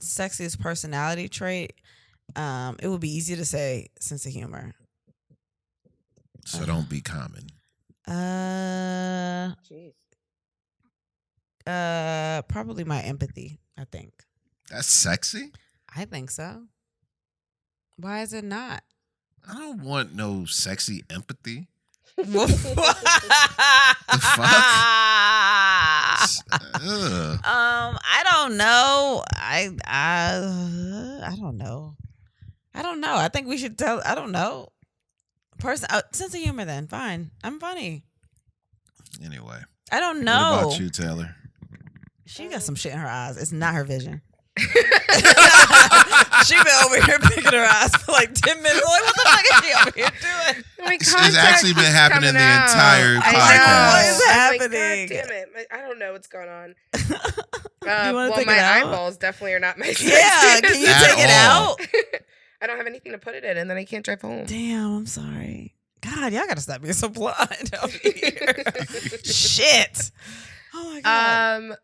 sexiest personality trait. It would be easy to say sense of humor. So don't be common. Probably my empathy. I think. That's sexy? I think so. Why is it not? I don't want no sexy empathy. The fuck? I don't know. I don't know. I don't know. I think we should tell. I don't know. Sense of humor. Then fine. I'm funny. Anyway, I don't know. What about you, Taylor? She got some shit in her eyes. It's not her vision. She been over here picking her eyes for like 10 minutes. Like, what the fuck is she over here doing? It's actually been happening the entire What podcast. is happening? God damn it! I don't know what's going on. Well, my eyeballs definitely are not my. Yeah, can you take it out? I don't have anything to put it in, and then I can't drive home. Damn, I'm sorry. God, y'all gotta stop being so blind out here. Shit. Oh my god.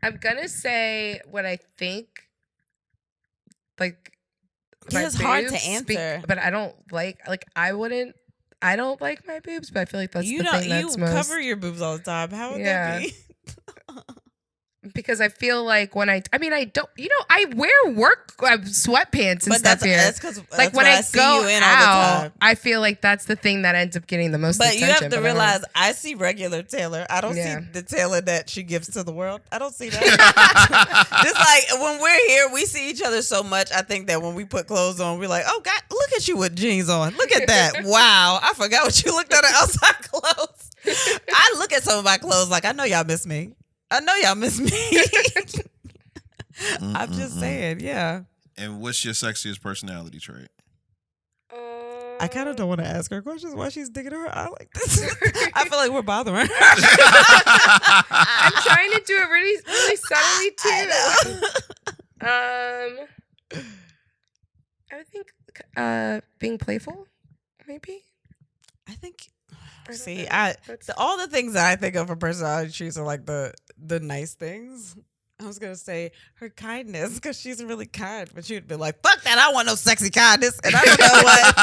I'm gonna say what I think. Like, Yeah, my it's hard to boobs answer. but I don't like. I don't like my boobs, but I feel like that's You the thing that's most. cover your boobs all the time. How would that be? Because I feel like when I don't, I wear work sweatpants and But stuff here. that's because Like when I see go you in out, all the time. I feel like that's the thing that ends up getting the most But attention. you have to but realize, I see regular Taylor. I don't Yeah. see the Taylor that she gives to the world. I don't see that. Just like when we're here, we see each other so much. I think that when we put clothes on, we're like, oh God, look at you with jeans on. Look at that. Wow. I forgot what you looked at her outside clothes. I look at some of my clothes like, I know y'all miss me. I know y'all miss me. I'm just saying, yeah. And what's your sexiest personality trait? I kind of don't want to ask her questions while she's digging her eye like this. I feel like we're bothering her. I'm trying to do it really, really subtly too. I would think being playful, maybe. I think. I don't See, know. all the things that I think of for personality traits are like the nice things. I was gonna say her kindness because she's really kind, but she'd be like, "Fuck that! I want no sexy kindness," and I don't know what.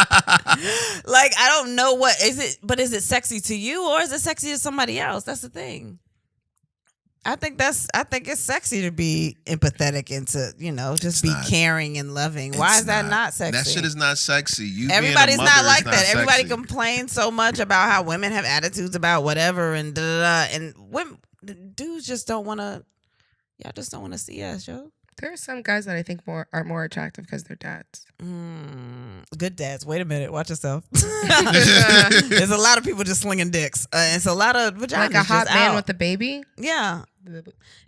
Like, I don't know what is it, but is it sexy to you or is it sexy to somebody else? That's the thing. I think it's sexy to be empathetic and to just be caring and loving. Why is that not sexy? That shit is not sexy. Everybody's not like that. Everybody sexy. complains so much about how women have attitudes about whatever and and women, dudes just don't want to. Y'all just don't want to see us, yo. There are some guys that I think are more attractive because they're dads. Good dads. Wait a minute. Watch yourself. There's a lot of people just slinging dicks. It's a lot of vaginas. Like a hot just man out. with a baby. Yeah.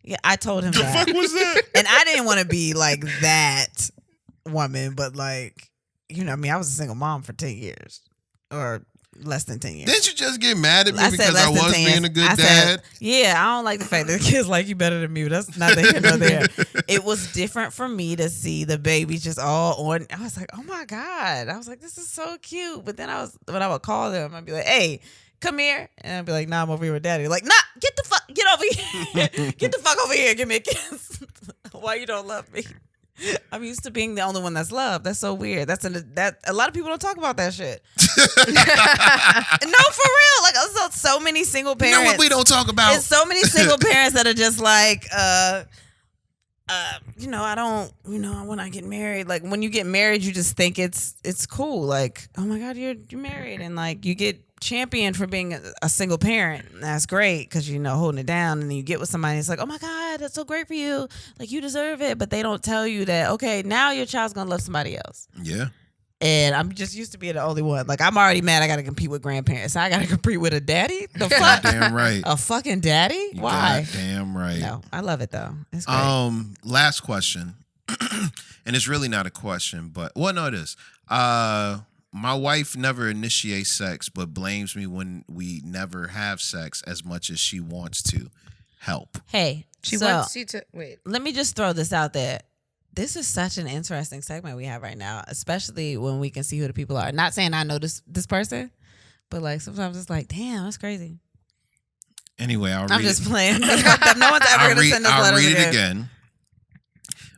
Yeah, I told him The that. fuck was that? And I didn't want to be like that woman, but like, I was a single mom for 10 years or less than 10 years. Didn't you just get mad at me I said because less I than was 10 being years. a good I dad? said, yeah, I don't like the fact that the kids like you better than me. But that's neither here nor there. It was different for me to see the baby just all on. I was like, oh my God. I was like, this is so cute. But then when I would call them, I'd be like, hey, come here. And I'd be like, nah, I'm over here with daddy. Like, nah, get over here. Get the fuck over here. Give me a kiss. Why you don't love me? I'm used to being the only one that's loved. That's so weird. That a lot of people don't talk about that shit. No, for real. Like, so many single parents. You know what we don't talk about? It's so many single parents that are just like, I don't, when I get married, like when you get married, you just think it's cool. Like, oh my God, you're married, and like you get championed for being a single parent. That's great because holding it down, and then you get with somebody. It's like, oh my God, that's so great for you. Like you deserve it, but they don't tell you that. Okay, now your child's gonna love somebody else. Yeah. And I'm just used to being the only one. Like, I'm already mad I got to compete with grandparents. I got to compete with a daddy? The fuck? Damn right. A fucking daddy? You Why? Damn right. No, I love it, though. It's great. Last question. And it's really not a question, but, well, no, it is. My wife never initiates sex, but blames me when we never have sex as much as she wants to. Help. Hey, She wants you to wait. Let me just throw this out there. This is such an interesting segment we have right now, especially when we can see who the people are. Not saying I know this person, but like sometimes it's like, damn, that's crazy. Anyway, I'll I'm read just it. playing. No one's ever gonna send us I'll letters read it again. again.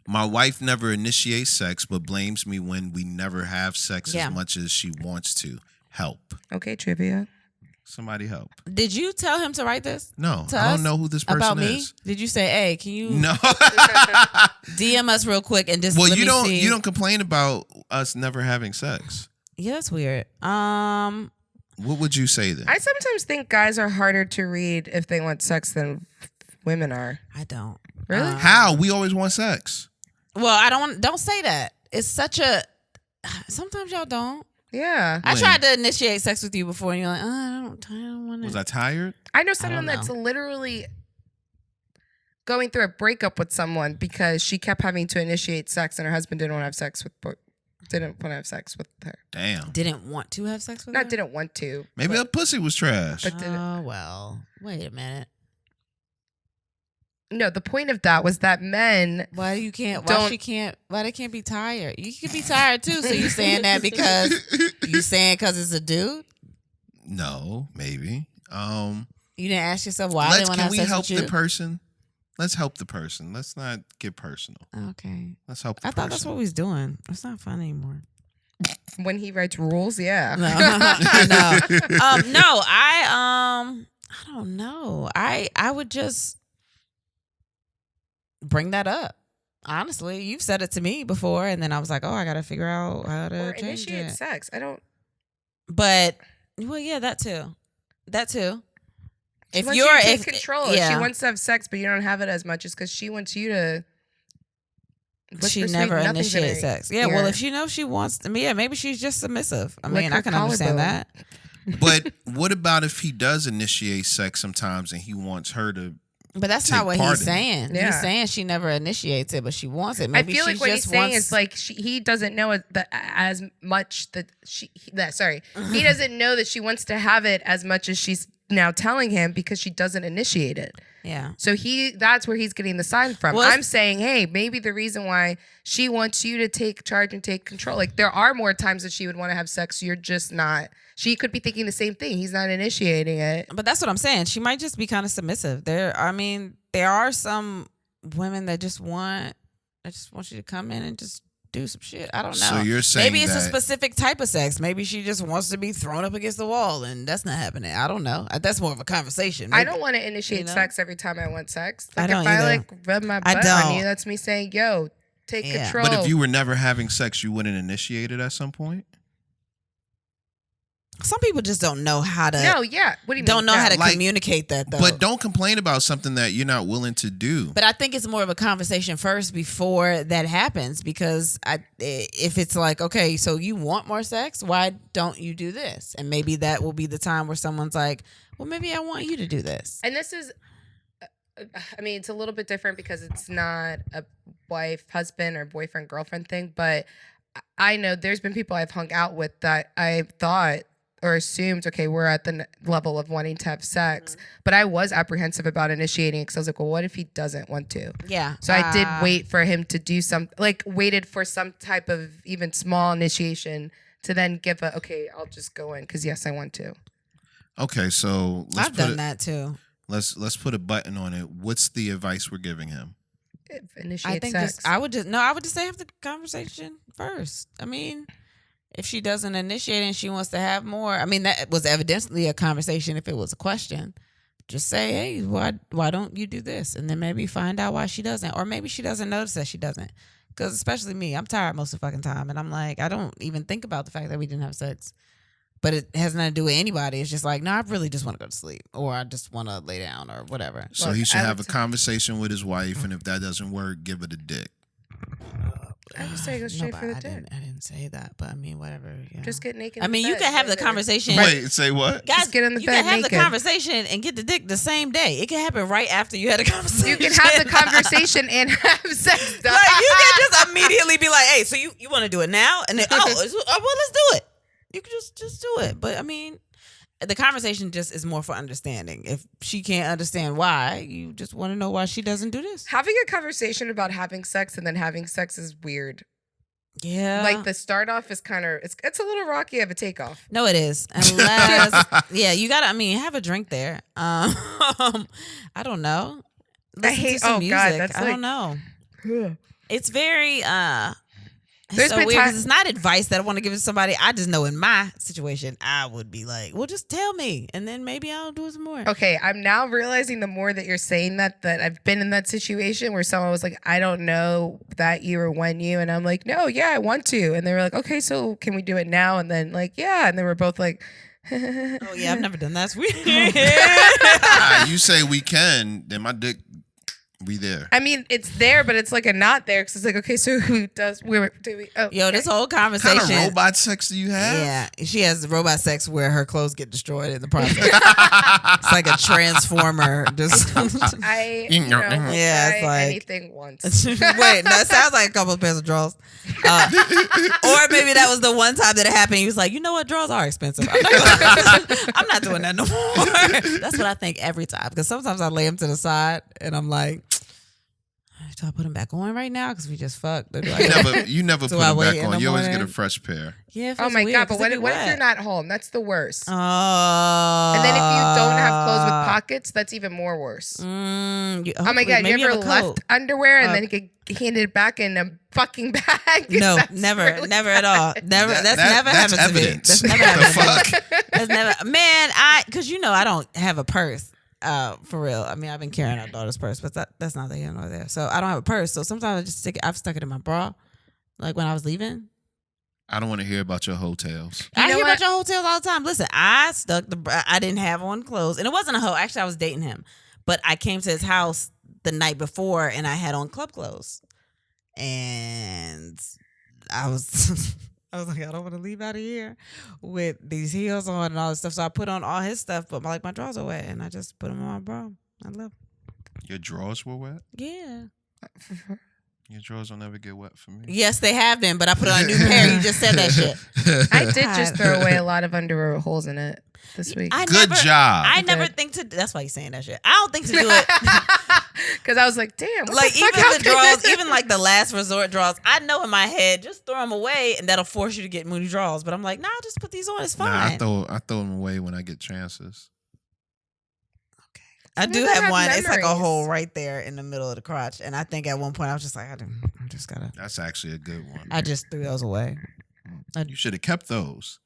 My wife never initiates sex, but blames me when we never have sex Yeah. as much as she wants to. Help. Okay, trivia. Somebody help. Did you tell him to write this? No, To I us? don't know who this person About me? is. Did you say, hey, can you No. DM us real quick and just Well, let you me don't see? you don't complain about us never having sex. Yeah, that's weird. What would you say then? I sometimes think guys are harder to read if they want sex than women are. I don't. Really? How? We always want sex. Well, I don't say that. It's such a. Sometimes y'all don't. Yeah. I When? tried to initiate sex with you before, and you're like, I don't want to. Was I tired? I know someone know. that's literally going through a breakup with someone because she kept having to initiate sex and her husband didn't want to have sex with her. Damn. Didn't want to have sex with her? Not didn't want to. Maybe but, her pussy was trash. but didn't. Oh well. Wait a minute. No, the point of that was that men Why you can't? Don't- Why she can't? Why they can't be tired? You can be tired too. So you saying that because it's a dude? No, maybe. You didn't ask yourself why they want to Can have we sex help with you? the person? Let's help the person. Let's not get personal. Okay. Let's help the I person. thought that's what we was doing. It's not fun anymore. when he writes rules, yeah. No, I know. No, I don't know. I would just bring that up. Honestly, you've said it to me before, and then I was like, oh, I got to figure out how to Or change initiate it. sex. I don't. But well, yeah, that too. That too. She If wants you're you to take if control, yeah, she wants to have sex, but you don't have it as much, is because she wants you to. she whisper sweet never nothings in her initiates sex. Yeah, well, ear. if she knows she wants to, yeah, maybe she's just submissive. I Lick mean, her I can understand collarbone. that. But what about if he does initiate sex sometimes and he wants her to? But that's Take not what part he's in it. saying. Yeah. He's saying she never initiates it, but she wants it. Maybe I feel she like what he's just saying wants, is like he doesn't know as much that he doesn't know that she wants to have it as much as she's now telling him because she doesn't initiate it. yeah. So that's where he's getting the sign from. Well, I'm saying, hey, maybe the reason why she wants you to take charge and take control. Like there are more times that she would want to have sex. You're just not. She could be thinking the same thing. He's not initiating it. But that's what I'm saying. She might just be kind of submissive. There are some women that just want you to come in and just do some shit. I don't know. So you're saying maybe it's a that- specific type of sex. Maybe she just wants to be thrown up against the wall, and that's not happening. I don't know. That's more of a conversation. I Maybe- don't want to initiate You know? sex every time I want sex. I Like don't if I either. like rub my I butt on don't. you, that's me saying, yo, take Yeah. control. But if you were never having sex, you wouldn't initiate it at some point. Some people just don't know how to. no, yeah. What do you mean? don't know how to Like- communicate that though. But don't complain about something that you're not willing to do. But I think it's more of a conversation first before that happens, because if it's like, okay, so you want more sex, why don't you do this? And maybe that will be the time where someone's like, well, maybe I want you to do this. And this is, I mean, it's a little bit different because it's not a wife, husband, or boyfriend, girlfriend thing. But I know there's been people I've hung out with that I thought or assumed, okay, we're at the level of wanting to have sex. But I was apprehensive about initiating because I was like, well, what if he doesn't want to? Yeah. So I did wait for him to do waited for some type of even small initiation to then give okay, I'll just go in because yes, I want to. Okay, so I've done that too. Let's put a button on it. What's the advice we're giving him? Initiate I think sex. I would just say have the conversation first. I mean, if she doesn't initiate and she wants to have more, I mean, that was evidently a conversation. If it was a question, just say, hey, why don't you do this? And then maybe find out why she doesn't, or maybe she doesn't notice that she doesn't. Because especially me, I'm tired most of the fucking time, and I'm like, I don't even think about the fact that we didn't have sex. But it has nothing to do with anybody. It's just like, no, I really just want to go to sleep, or I just want to lay down, or whatever. So Look, he should I have a would say- conversation with his wife, and if that doesn't work, give it a dick. I would say go straight No, for the but dick. I didn't say that, but I mean, whatever. Yeah. Just get naked. I in mean, the you bed, can have the later. conversation. Wait, say what? Guys, Just get in the you bed can have naked. the conversation and get the dick the same day. It can happen right after you had a conversation. You can have the conversation and have sex. Like you can just immediately be like, "Hey, so you want to do it now?" And then, well, let's do it. You can just do it. But I mean, the conversation just is more for understanding. If she can't understand why, you just want to know why she doesn't do this. Having a conversation about having sex and then having sex is weird. Yeah. Like the start off is kind of it's a little rocky of a takeoff. No, it is. Unless, yeah, you gotta. I mean, have a drink there. I don't know. Listen hate- to some oh, music. God, that's I like- don't know. It's very. There's So been weird 'cause ti- it's not advice that I want to give to somebody. I just know in my situation, I would be like, well, just tell me, and then maybe I'll do some more. Okay, I'm now realizing the more that you're saying that I've been in that situation where someone was like, I don't know that you or when you, and I'm like, no, yeah, I want to, and they were like, okay, so can we do it now? And then like, yeah, and then we're both like, Oh yeah, I've never done that. That's weird. You say we can, then my dick, we there. I mean, it's there, but it's like a not there because it's like, okay, so who does? Where do we? Oh, Yo, this okay. whole What kind conversation. of robot sex do you have? Yeah, she has robot sex where her clothes get destroyed in the process. It's like a transformer. Just I Yeah, will it's try like- anything once. wait. No, it sounds like a couple of pairs of drawers. Or maybe that was the one time that it happened. He was like, you know what, drawers are expensive. I'm not doing that no more. That's what I think every time. Because sometimes I lay them to the side and I'm like, do I put them back on right now? Because we just fucked. Or do I- You never Do put I them wait back in on. the You always get a morning? fresh pair. Yeah, it Oh feels my weird, god! 'cause But they what be if you're wet. not home? That's the worst. Oh. And then if you don't have clothes with pockets, that's even more worse. Oh Oh my god! You ever left underwear and then you get handed back in a fucking bag? No, That's never, really never at all. Never. That's never that's happened to me. evidence. That's never The happened to me. fuck? That's never. Man, because I don't have a purse. For real. I mean, I've been carrying our daughter's purse, but that's not there nor there. So I don't have a purse. So sometimes I just I've stuck it in my bra, like when I was leaving. I don't want to hear about your hotels. You I know hear what? about your hotels all the time. Listen, I didn't have on clothes, and it wasn't a hoe. Actually, I was dating him, but I came to his house the night before, and I had on club clothes, and I was. I was like, I don't want to leave out of here with these heels on and all this stuff. So I put on all his stuff, but my drawers are wet, and I just put them on my bra. I love. Your drawers were wet? Yeah. Your drawers will never get wet for me. Yes, they have been, but I put on a new pair. You just said that shit. I did just God. throw away a lot of underwear with holes in it this week. Good job. I Okay. never think to. That's why you're saying that shit. I don't think to do it. Because I was like, damn, what Like the fuck even the happened? draws, even like the last resort draws. I know in my head, just throw them away, and that'll force you to get new draws. But I'm like, nah, just put these on. It's Nah, fine. I throw them away when I get chances. I do Sometimes I have have one. It's like a memories. hole right there in the middle of the crotch, and I think at one point I was just like, I just gotta. That's actually a good one. I just threw those away You should have kept those.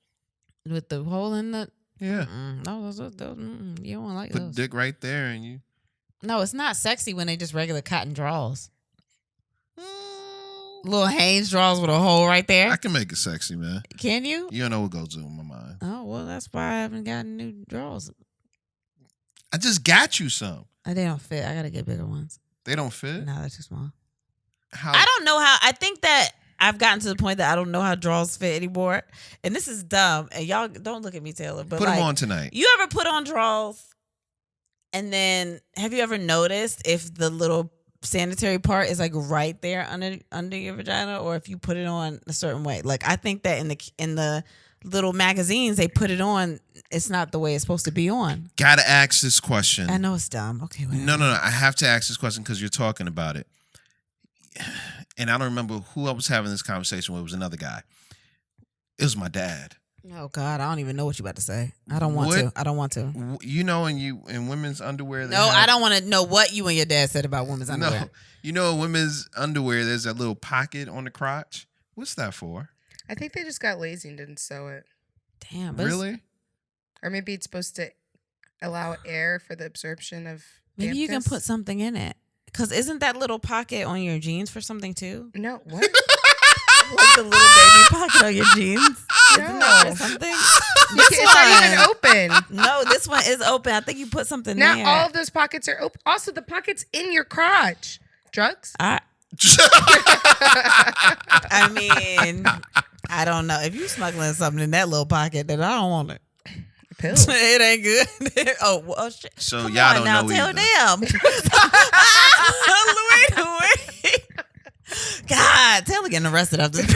with the hole in the. Yeah. No, those you don't like Put those. dick right there and you. No, it's not sexy when they just regular cotton draws. Little Hanes draws with a hole right there. I can make it sexy, man. Can you? You don't know what goes on my mind. Oh well, that's why I haven't gotten new draws. I just got you some. They don't fit. I gotta get bigger ones. They don't fit. No, they're too small. How? I don't know how. I think that I've gotten to the point that I don't know how draws fit anymore. And this is dumb. And y'all don't look at me, Taylor. But Put like, them on tonight. you ever put on draws? And then have you ever noticed if the little sanitary part is like right there under your vagina, or if you put it on a certain way? Like I think that in the little magazines they put it on, it's not the way it's supposed to be on. Gotta ask this question. I know it's dumb. Okay, wait. No. I have to ask this question because you're talking about it. And I don't remember who I was having this conversation with. It was another guy. It was my dad. Oh God, I don't even know what you about to say. I don't want to. I don't want to. You know, in women's underwear. No, I don't want to know what you and your dad said about women's underwear. No, you know, in women's underwear, there's that little pocket on the crotch. What's that for? I think they just got lazy and didn't sew it. Damn, but it's- Really? Or maybe it's supposed to allow air for the absorption of maybe you can dampness. put something in it. Cause isn't that little pocket on your jeans for something too? No, what? Like the little baby pocket on your jeans? Isn't that No. for something? It's not even open. No, this one is open. I think you put something Now there. all of those pockets are open. Also, the pockets in your crotch. Drugs? I mean, I don't know. If you smuggling something in that little pocket, then I don't want it. Pills. It ain't good. Oh shit. So Come y'all on don't now, know Taylor, either. damn. Wait. God, Taylor getting arrested after this.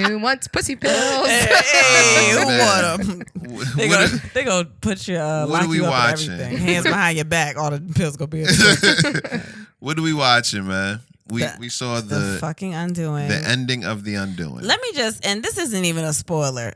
Who wants pussy pills? Hey, who Man. want them? What They are- gonna put you What lock are we you up watching? and everything. Hands behind your back. All the pills gonna be in. What are we watching, man? We saw the the fucking Undoing. ending of the Undoing. Let me just, and this isn't even a spoiler.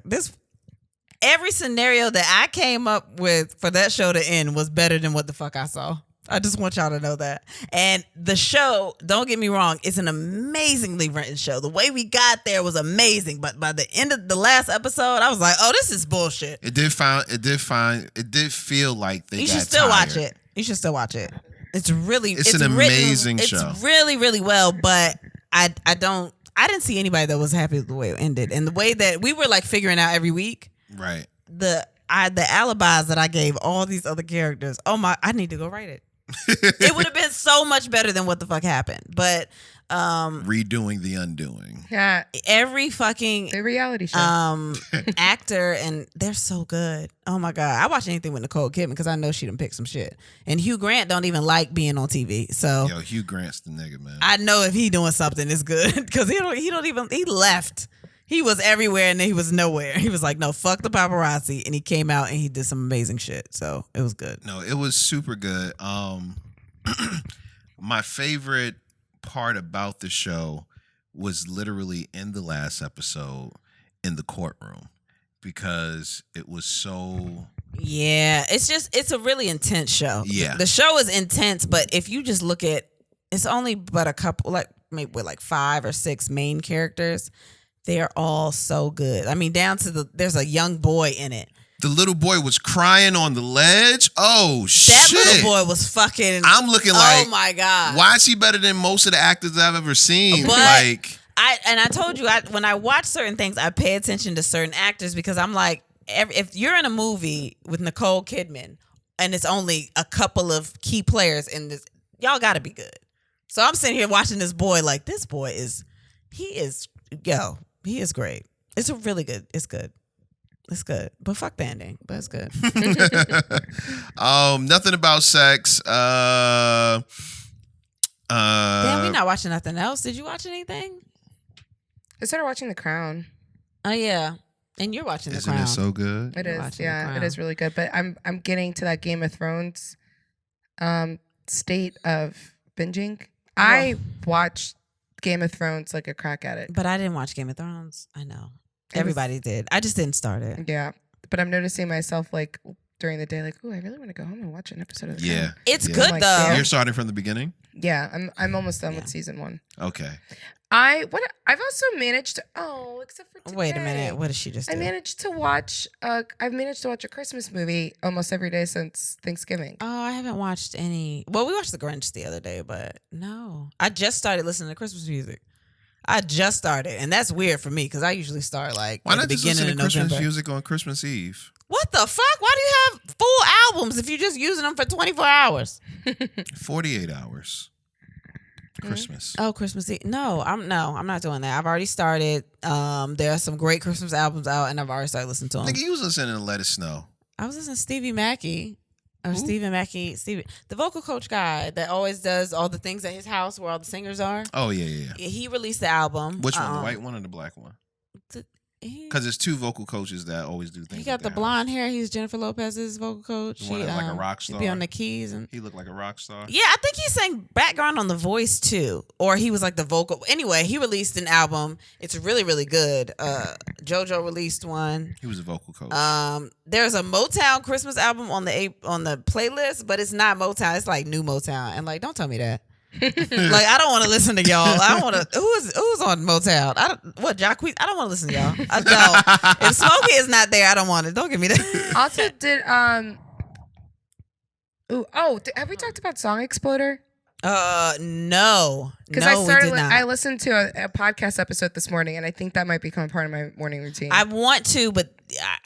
Every scenario that I came up with for that show to end was better than what the fuck I saw. I just want y'all to know that. And the show, don't get me wrong, it's an amazingly written show. The way we got there was amazing, but by the end of the last episode, I was like, "Oh, this is bullshit." It did feel like they. You got should still tired. watch it. You should still watch it. It's an amazing show. It's really, really well, but I didn't see anybody that was happy with the way it ended. And the way that we were like figuring out every week, Right. the alibis that I gave all these other characters. Oh my, I need to go write it. It would have been so much better than what the fuck happened. But redoing the Undoing. Yeah, every fucking the reality show. actor, and they're so good. Oh my god, I watch anything with Nicole Kidman because I know she done pick some shit. And Hugh Grant don't even like being on TV, so Yo, Hugh Grant's the nigga, man. I know if he doing something, it's good because he left. He was everywhere and then he was nowhere. He was like, no, fuck the paparazzi. And he came out and he did some amazing shit. So it was good. No, it was super good. My favorite part about the show was literally in the last episode in the courtroom because it was so... Yeah, it's a really intense show. Yeah. The show is intense, but if you just look at, it's only but a couple, like maybe with like 5 or 6 main characters. They're all so good. I mean, down to there's a young boy in it. The little boy was crying on the ledge. Oh, shit. That little boy was fucking... I'm looking like... Oh, my God. Why is he better than most of the actors I've ever seen? But like... I told you, when I watch certain things, I pay attention to certain actors because I'm like, if you're in a movie with Nicole Kidman and it's only a couple of key players in this, y'all got to be good. So I'm sitting here watching this boy like, this boy is great. It's a really good. It's good. It's good. But fuck the ending. But it's good. Nothing about sex. Damn, we not watching nothing else. Did you watch anything? I started watching The Crown. Oh yeah. And you're watching The Isn't Crown. it so good? It You're is, watching The yeah, Crown. it is really good. But I'm getting to that Game of Thrones state of binging. I watched Game of Thrones like a crack at it. But I didn't watch Game of Thrones. I know. Everybody did. I just didn't start it. Yeah, but I'm noticing myself like during the day, like, oh, I really want to go home and watch an episode of The Yeah. Crown. It's Yeah. good Like, though. yeah. You're starting from the beginning? Yeah, I'm almost done Yeah. with season 1. Okay. I've also managed to except for today. Wait a minute. What did she just I do? managed to watch I've managed to watch a Christmas movie almost every day since Thanksgiving. Oh, I haven't watched any. Well, we watched The Grinch the other day, but no. I just started listening to Christmas music. I just started, and that's weird for me because I usually start like Why at not the just listen beginning to of Christmas November. music on Christmas Eve? What the fuck? Why do you have full albums if you're just using them for 24 hours? 48 hours. Christmas. Oh, Christmas Eve. No, I'm not doing that. I've already started. There are some great Christmas albums out, and I've already started listening to them. Nigga, you was listening to Let It Snow. I was listening to Stevie Mackey. Or Who? Stephen Mackey, the vocal coach guy that always does all the things at his house where all the singers are. Oh, yeah. He released the album. Which one? The white one or the black one? Because there's 2 vocal coaches that always do things. He got at the their blonde hair. He's Jennifer Lopez's vocal coach. The one that's like a rock He be star. on the keys and. He looked like a rock star. Yeah, I think he sang background on The Voice too, or he was like the vocal. Anyway, he released an album. It's really, really good. JoJo released one. He was a vocal coach. There's a Motown Christmas album on the playlist, but it's not Motown. It's like new Motown, and like, don't tell me that. Like, I don't want to listen to y'all. I don't want to. Who's on Motown? Jacquees? I don't want to listen to y'all. I don't. If Smokey is not there, I don't want it. Don't give me that. Also, did have we talked about Song Exploder? No, Because no, we did not. I listened to a podcast episode this morning, and I think that might become a part of my morning routine. I want to, but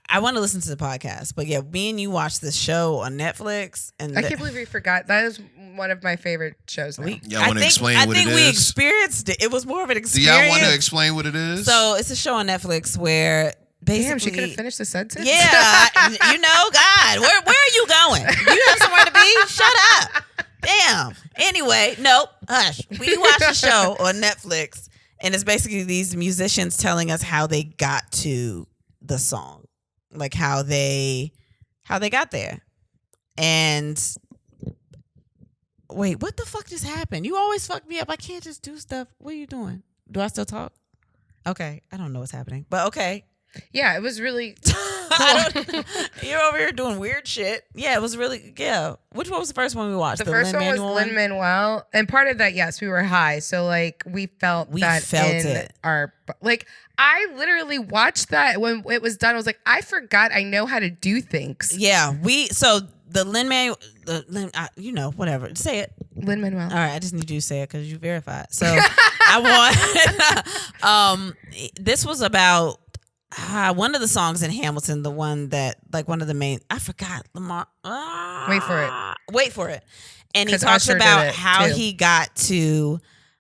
I want to listen to the podcast. But yeah, me and you watched this show on Netflix, and I can't believe we forgot. That is one of my favorite shows now. Y'all want to explain what it I think we is? experienced it. It was more of an Do experience. y'all want to explain what it is? So it's a show on Netflix where basically, Damn, she could have finished the sentence. yeah, God, where are you going? You have somewhere to be? Shut up. Damn. Anyway, nope. Hush. We watched a show on Netflix, and it's basically these musicians telling us how they got to the song, like how they got there, and Wait, what the fuck just happened? You always fuck me up. I can't just do stuff. What are you doing? Do I still talk? Okay, I don't know what's happening, but okay. Yeah, it was really You're over here doing weird shit. Yeah, it was really, yeah. Which one was the first one we watched? The first one was Lin-Manuel, and part of that, yes, we were high, so like we felt it. Our like. I literally watched that when it was done. I was like, I forgot I know how to do things. Yeah, so the Lin-Manuel, you know, whatever. Say it. Lin-Manuel. All right, I just need you to say it because you verified. So I want. This was about one of the songs in Hamilton, the one that like one of the main. I forgot Lamar. Wait for it. And he talks about how he got to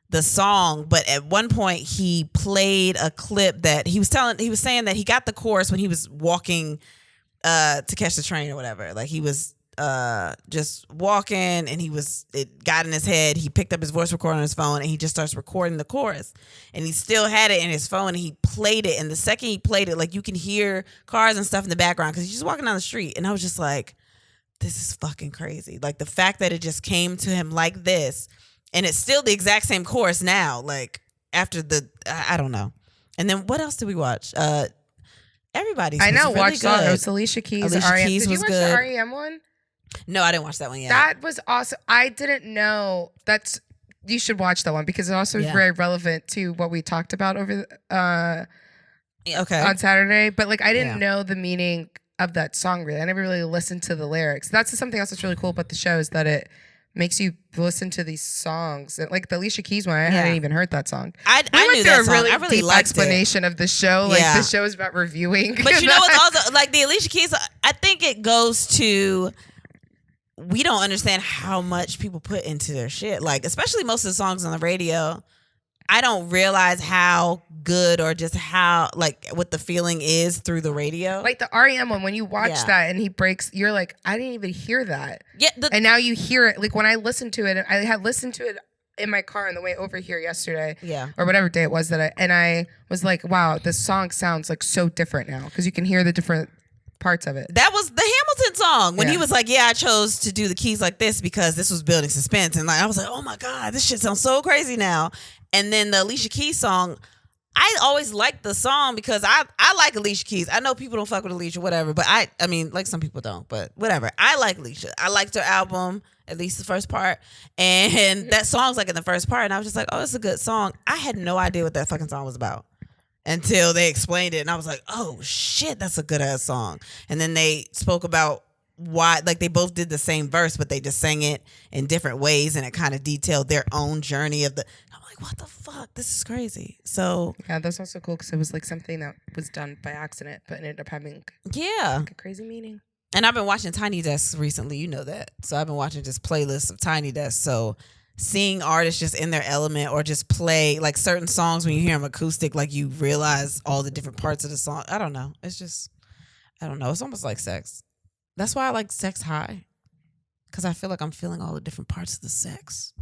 the song, but at one point he played a clip that he was saying that he got the chorus when he was walking to catch the train or whatever. Like he was just walking and it got in his head. He picked up his voice recorder on his phone and he just starts recording the chorus, and he still had it in his phone and he played it. And the second he played it, like you can hear cars and stuff in the background because he's just walking down the street. And I was just like, this is fucking crazy. Like the fact that it just came to him like this. And it's still the exact same chorus now, like after I don't know. And then what else did we watch? Everybody's I know, really watched all those. Alicia Keys, R.E.M. Did you watch the R.E.M. one? No, I didn't watch that one yet. That was awesome. I didn't know you should watch that one because it also is very relevant to what we talked about over on Saturday. But like I didn't know the meaning of that song really. I never really listened to the lyrics. That's something else that's really cool about the show is that it makes you listen to these songs. Like the Alicia Keys one, I hadn't even heard that song. I knew that song. Really I really deep liked explanation of the show. Like the show is about reviewing. But you know what's also like the Alicia Keys, I think it goes to we don't understand how much people put into their shit. Like especially most of the songs on the radio. I don't realize how good or just how like what the feeling is through the radio. Like the R.E.M. one, when you watch that and he breaks, you're like, I didn't even hear that. Yeah, and now you hear it. Like when I listened to it, I had listened to it in my car on the way over here yesterday. Yeah. Or whatever day it was I was like, wow, this song sounds like so different now because you can hear the different parts of it. That was the Hamilton song when he was like, I chose to do the keys like this because this was building suspense. And like I was like, oh my God, this shit sounds so crazy now. And then the Alicia Keys song, I always liked the song because I like Alicia Keys. I know people don't fuck with Alicia, whatever, but I mean, like some people don't, but whatever. I like Alicia. I liked her album, at least the first part. And that song's like in the first part. And I was just like, oh, it's a good song. I had no idea what that fucking song was about until they explained it. And I was like, oh shit, that's a good ass song. And then they spoke about why, like they both did the same verse, but they just sang it in different ways. And it kind of detailed their own journey of what the fuck? This is crazy. So yeah, that's also cool because it was like something that was done by accident, but ended up having like a crazy meaning. And I've been watching Tiny Desk recently. You know that. So I've been watching just playlists of Tiny Desk. So seeing artists just in their element or just play like certain songs when you hear them acoustic, like you realize all the different parts of the song. I don't know. It's just, I don't know. It's almost like sex. That's why I like sex high, because I feel like I'm feeling all the different parts of the sex.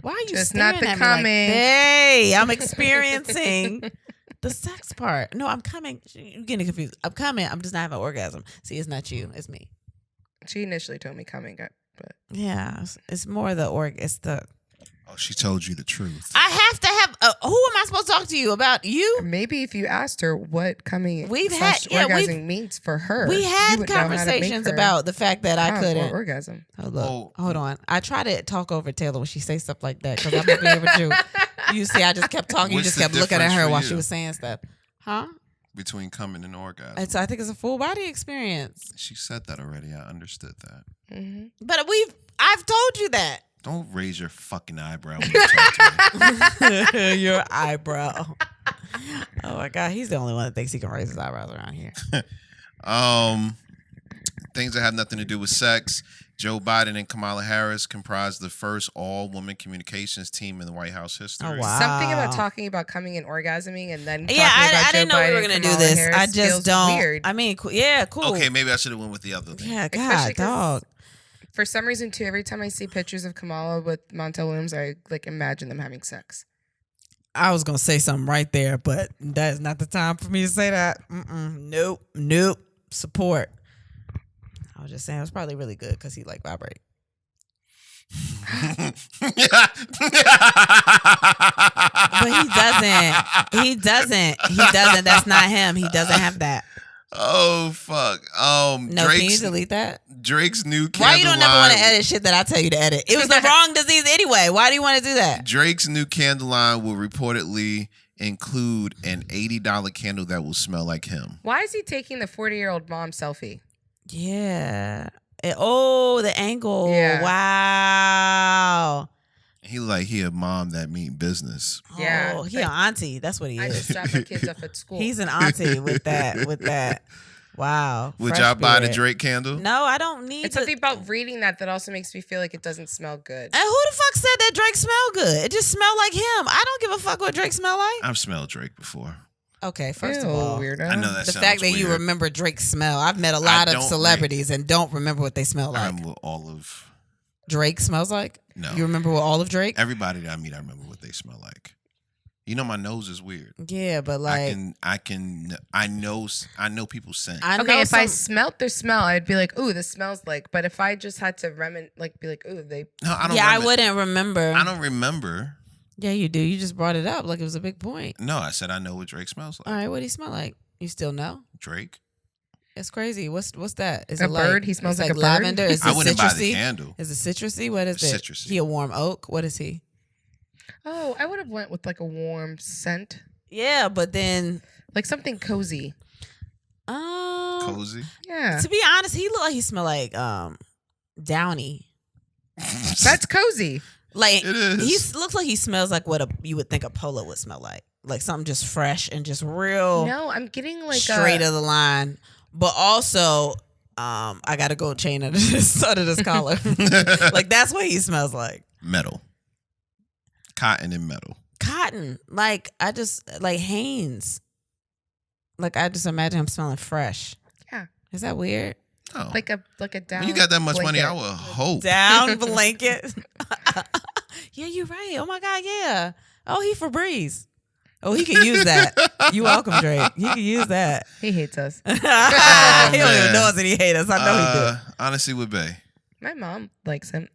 Why are you just staring not the at coming? Me like, hey, I'm experiencing the sex part. No, I'm coming. You're getting confused. I'm coming. I'm just not having an orgasm. See, it's not you. It's me. She initially told me coming, but yeah, it's more the It's the. Oh, she told you the truth. I have to have. Who am I supposed to talk to you about? You? Maybe if you asked her what coming orgasming means for her, we had conversations about the fact that I couldn't orgasm. Hold on. I try to talk over Taylor when she says stuff like that because I'm not able to. You see, I just kept talking. You just kept looking at her while she was saying stuff. Huh? Between coming and orgasm. I think it's a full body experience. She said that already. I understood that. Mm-hmm. But I've told you that. Don't raise your fucking eyebrow when you talk to me. Your eyebrow. Oh my God, he's the only one that thinks he can raise his eyebrows around here. Things that have nothing to do with sex. Joe Biden and Kamala Harris comprised the first all-woman communications team in the White House history. Oh, wow. Something about talking about coming and orgasming and then talking I about didn't Joe know Biden we were going to do Kamala this. Harris I just don't. Weird. I mean, cool. Okay, maybe I should have went with the other thing. Yeah, God, dog. For some reason, too, every time I see pictures of Kamala with Montel Williams, I like imagine them having sex. I was going to say something right there, but that is not the time for me to say that. Nope. Support. I was just saying it was probably really good because he like vibrate. But he doesn't. He doesn't. He doesn't. That's not him. He doesn't have that. Oh fuck. No, can you delete that? Drake's new candle Why you don't never want to line- edit shit that I tell you to edit? It was the wrong disease anyway. Why do you want to do that? Drake's new candle line will reportedly include an $80 candle that will smell like him. Why is he taking the 40-year-old mom selfie? Yeah. Oh, the angle. Yeah. Wow. He like he a mom that mean business. Yeah, Oh, he but- an auntie. That's what he I is. just dropped my kids off at school. He's an auntie with that. With that. Wow. Would Fresh y'all buy the beard. Drake candle? No, I don't need It's to. something about reading that also makes me feel like it doesn't smell good. And who the fuck said that Drake smell good? It just smelled like him. I don't give a fuck what Drake smell like. I've smelled Drake before. Okay, first Ew, of all, weirdo. I know that the sounds fact that weird. you remember Drake's smell. I've met a lot of don't celebrities and don't remember what they smell I like. remember what all of Drake smells like? no. You remember what all of Drake? Everybody that I meet, I remember what they smell like. You know, my nose is weird. Yeah, but like I know people's scent. I know Okay, if I some- smelt their smell, I'd be like, "Ooh, this smells like." But if I just had to be like, "Ooh, they." No, I don't. yeah, I remember. wouldn't remember. I don't remember. Yeah, you do. You just brought it up like it was a big point. No, I said I know what Drake smells like. All right, what do you smell like? You still know? Drake. It's crazy. What's that? Is A it like, bird? He smells it's like a bird? lavender. Is I it wouldn't buy the citrusy? candle. Is it citrusy? What is it? Citrusy. He a warm oak? What is he? Oh, I would have went with like a warm scent, Yeah, but then like something cozy. Cozy. Yeah, to be honest, he look like he smell like Downy. that's cozy. Like It is. he looks like he smells like what you would think a polo would smell like something just fresh and just real No, I'm getting like straight of the line. But also, I gotta go chain under this collar. Like that's what he smells like. metal. Cotton and metal. Cotton. Like I just like Hanes. Like I just imagine him smelling fresh. Yeah. Is that weird? Oh. like a down. when you got that much money, I blanket. would hope. Down blanket. Yeah, you're right. Oh my God, yeah. Oh, he Febreze. Oh, he can use that. You welcome, Drake. He can use that. He hates us. He don't man. even know us and he hate us. I know Honestly, with Bay. My mom likes him.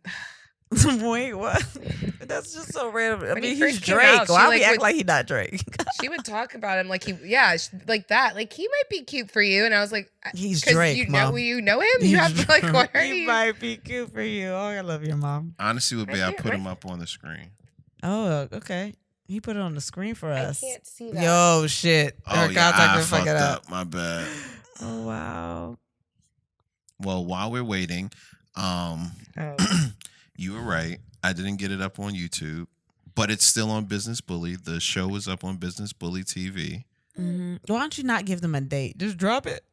he do. Wait, what? That's just so random. I When mean, he he's first came Drake. out, she, Why like, we act would- like he not Drake? She would talk about him like like that. Like he might be cute for you, and I was like, He's 'cause Drake, You know, Mom. you know him. He's You have like, why are he you? might be cute for you. Oh, I love your mom. Honestly, with I Bay, I can't, put right? him up on the screen. Oh, okay. He put it on the screen for I us. can't see that. Yo, shit. Oh, Her yeah, contact I didn't fuck fucked it up. My bad. Oh, wow. Well, while we're waiting, Oh. you were right. I didn't get it up on YouTube, but it's still on Business Bully. The show is up on Business Bully TV. Mhm. Why don't you not give them a date? Just drop it.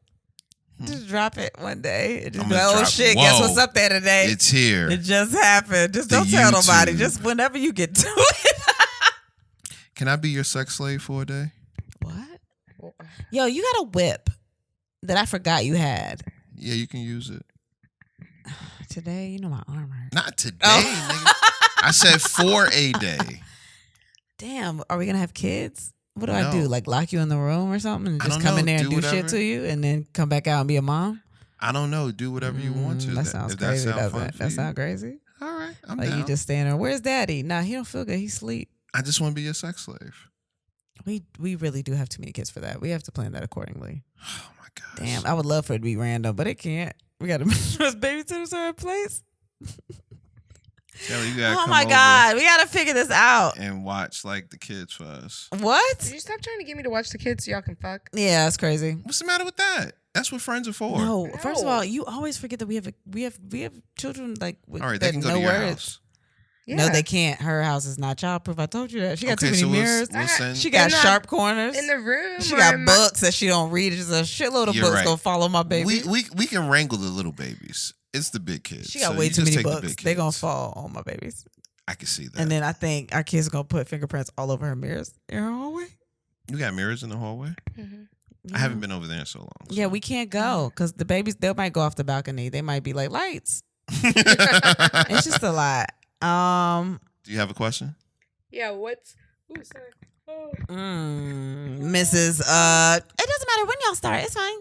Just drop it one day. And just I'm be gonna like, oh drop- shit, guess Whoa. what's up there today? It's here. It just happened. Just The don't tell nobody. YouTube. Just whenever you get to it. Can I be your sex slave for a day? What? Yo, you got a whip that I forgot you had. Yeah, you can use it. Today, you know my arm hurt. Not today, Oh. nigga. I said for a day. Damn, are we gonna have kids? What do I No. do? Like lock you in the room or something and I just don't come in know. there and Do do shit whatever. to you and then come back out and be a mom? I don't know. Do whatever you want to. That sounds if crazy, sound doesn't fun it? for That you. sound crazy? All right, I'm Like down. you just standing there, where's daddy? Nah, he don't feel good. He sleep. I just want to be your sex slave. We really do have too many kids for that. We have to plan that accordingly. Oh my gosh. Damn, I would love for it to be random, but it can't. We gotta make sure his babysitters are in place. Kelly, you gotta Oh come my over God, we gotta figure this out. and watch like the kids for us. What? Did you stop trying to get me to watch the kids so y'all can fuck? Yeah, that's crazy. What's the matter with that? That's what friends are for. No, first of No. all, you always forget that we have children like with All right, that they can go know to your words. house. Yeah. No, they can't. Her house is not childproof. I told you that. She got Okay, too so many mirrors. we'll send. She got In the- sharp corners. in the room. She or got in my- books that she don't read. There's a shitload of You're books right. gonna follow my baby. we can wrangle the little babies. It's the big kids. She got So way you too just many take the books. big They gonna kids. fall on my babies. I can see that. And then I think our kids are gonna put fingerprints all over her mirrors in her hallway. you got mirrors in the hallway. Mhm. I haven't been over there in so long. Yeah, we can't go because the babies they might go off the balcony. They might be like lights. so. It's just a lot. Do you have a question? Yeah, what's. Ooh, sorry. Oh. Mrs. It doesn't matter when y'all start. It's fine.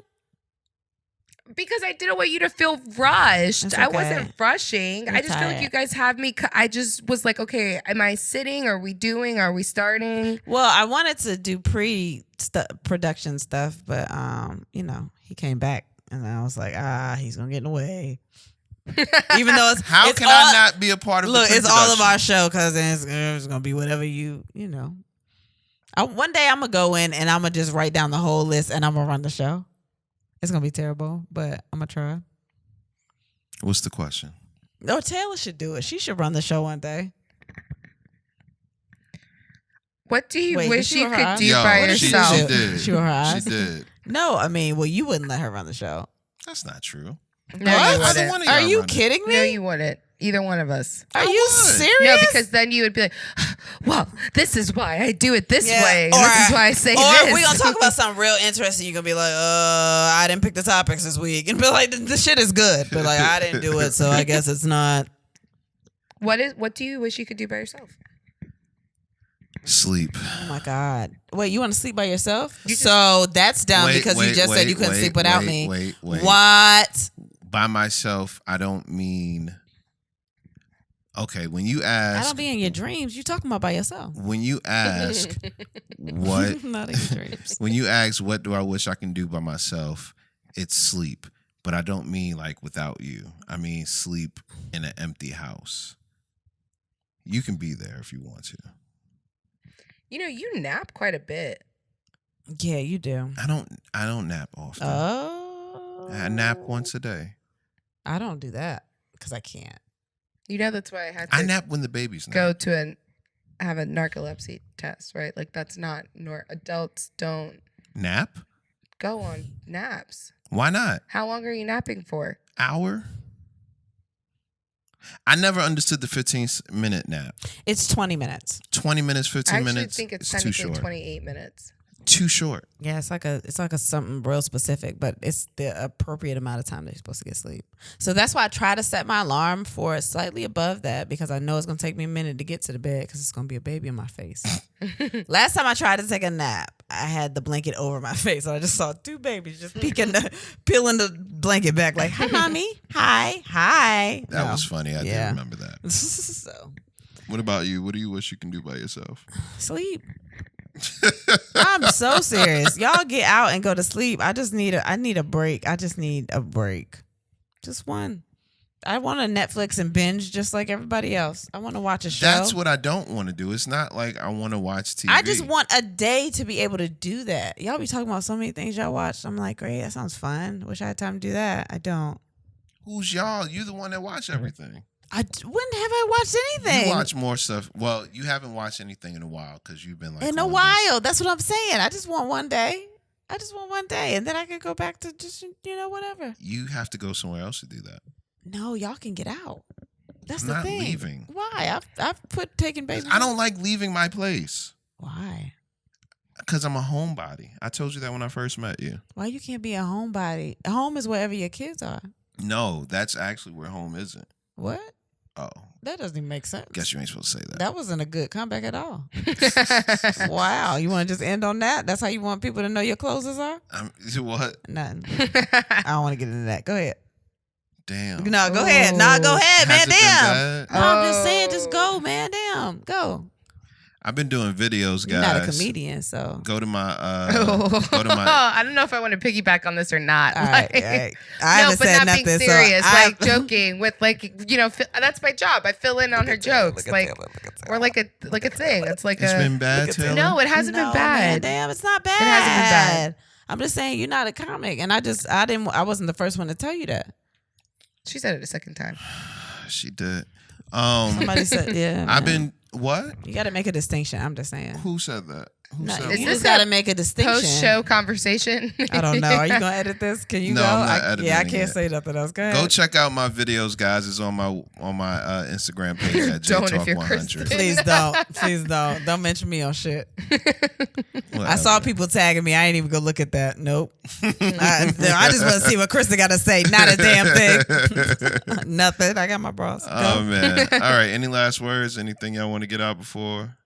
Because I didn't want you to feel rushed. It's I okay. wasn't rushing. You're I just feel like tired. you guys have me. I just was like, okay, am I sitting? Are we doing? Are we starting? Well, I wanted to do production stuff, but he came back, and I was like, he's gonna get in the way. Even though it's How it's can all, I not be a part of look? the It's all of pre-production? our show, cause it's gonna be whatever you know. One day I'm gonna go in and I'm gonna just write down the whole list and I'm gonna run the show. It's gonna be terrible, but I'm gonna try. What's the question? No, Taylor should do it. She should run the show one day. What do you Wait, wish did she you roll her could eyes? do Yo, by What did she yourself? She did. She rolled her eyes? She did. No, I mean, well, you wouldn't let her run the show. That's not true. No, What? you Either wouldn't. one of Are y'all you run it. kidding me? No, you wouldn't. Either one of us. Are I you would. serious? No, because then you would be like, well, this is why I do it this Yeah, way. or- This is why I say Or this. we're gonna talk about something real interesting. You're gonna be like, I didn't pick the topics this week. And be like, the shit is good. But like, I didn't do it, so I guess it's not. What do you wish you could do by yourself? Sleep. Oh my God. Wait, you want to sleep by yourself? You just- So that's dumb Wait, because you wait, just said you wait, couldn't wait, sleep without wait, me. wait. What? By myself, I don't mean. Okay, when you I ask, don't be in your dreams. You talking about by yourself. when you ask what, Not in your dreams. when you ask what do I wish I can do by myself, it's sleep. But I don't mean like without you. I mean sleep in an empty house. You can be there if you want to. You know, you nap quite a bit. Yeah, you do. I don't nap often. Oh. I nap once a day. I don't do that because I can't. You know, that's why I had to I nap when the baby's nap. go to have a narcolepsy test, right? Like that's not adults don't Nap? go on naps. Why not? How long are you napping for? Hour? I never understood the 15-minute nap. It's 20 minutes. 20 minutes, 15 I actually minutes. think it's too technically short. 28 minutes. Too short. Yeah, it's like a something real specific, but it's the appropriate amount of time they're supposed to get sleep. So that's why I try to set my alarm for slightly above that because I know it's gonna take me a minute to get to the bed because it's gonna be a baby in my face. Last time I tried to take a nap, I had the blanket over my face, so I just saw two babies just peeling the blanket back, like, "Hi, mommy, hi." That No. was funny. I Yeah. did remember that. So What about you? What do you wish you can do by yourself? sleep. I'm so serious. Y'all get out and go to sleep. I need a break. I just need a break. Just one. I want to Netflix and binge just like everybody else. I want to watch a show. That's what I don't want to do. It's not like I want to watch TV. I just want a day to be able to do that. Y'all be talking about so many things y'all watch. I'm like, great, that sounds fun. Wish I had time to do that. I don't. Who's y'all? You the one that watch everything. When have I watched anything? You watch more stuff. Well, you haven't watched anything in a while because you've been like in a on this- while. That's what I'm saying. I just want one day. And then I could go back to just whatever. You have to go somewhere else to do that. No, y'all can get out. That's I'm the not thing. leaving. Why? I've put taking baby. I don't like leaving my place Why? because I'm a homebody. I told you that when I first met you. Why you can't be a homebody? Home is wherever your kids are. No, that's actually where home isn't. What? Oh, That doesn't even make sense. guess you ain't supposed to say that. That wasn't a good comeback at all. Wow. You want to just end on that? That's how you want people to know your clothes are? What? Nothing. I don't want to get into that. Go ahead. Damn. No, go ahead. No, go ahead, man. Has it been Damn. bad? No, I'm just saying, just go, man. Damn. Go. I've been doing videos, guys. You're not a comedian, so. Go to my I don't know if I want to piggyback on this or not. All right, Like- all right. I haven't but said not nothing. being serious, so like joking with that's my job. I fill in on her jokes, or like a thing. It's like It's been bad, Taylor. no, it hasn't No, been bad. Man, damn, it's not bad. hasn't been bad. I'm just saying you're not a comic, and I wasn't the first one to tell you that. She said it a second time. She did. Somebody said, yeah. I've man. been what? You got to make a distinction. I'm just saying. Who said that? Who No, said Is you what? this just got a to make a distinction. Post-show conversation. I don't know. Are you gonna edit this? Can you No, go? I'm not editing Yeah, I it can't yet. say nothing else. Go ahead. Go check out my videos, guys. It's on my Instagram page at Don't if you're JTalk100. Kristen. Please don't. Please don't. Don't mention me on shit. I Whatever. saw people tagging me. I ain't even go look at that. Nope. I just want to see what Krista got to say. Not a damn thing. Nothing. I got my bras. Go. Oh man! All right. Any last words? Anything y'all want to get out before?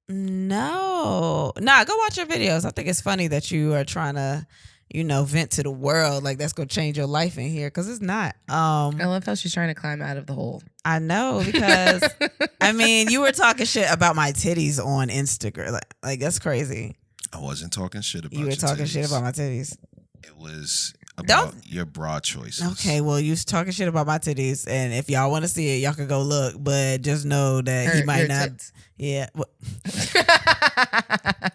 No. Nah, go watch your videos. I think it's funny that you are trying to vent to the world. Like that's gonna change your life in here, because it's not. I love how she's trying to climb out of the hole. I know, because I mean, you were talking shit about my titties on Instagram. Like that's crazy. I wasn't talking shit about. You were your talking titties. shit about my titties. It was about your bra choices. Okay, well, you was talking shit about my titties, and if y'all want to see it, y'all can go look. But just know that he might Your not. tits. Yeah. Well,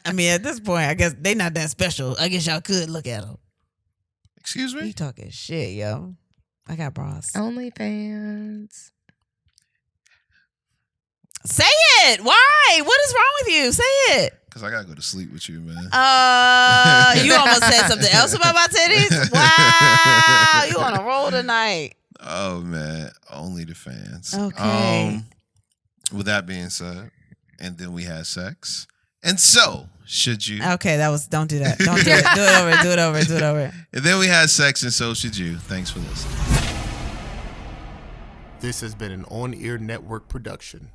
I mean, at this point, I guess they not that special. I guess y'all could look at them. Excuse You me? talking shit, yo. I got bras. OnlyFans. Say it. Why? What is wrong with you? Say it. Because I got to go to sleep with you, man. You almost said something else about my titties? Wow. You on a roll tonight. Oh, man. Only the fans. Okay. With that being said, and then we had sex. And so, should you? Okay, don't do that. Don't do it. Do it over. And then we had sex, and so should you. Thanks for listening. This has been an On Air Network production.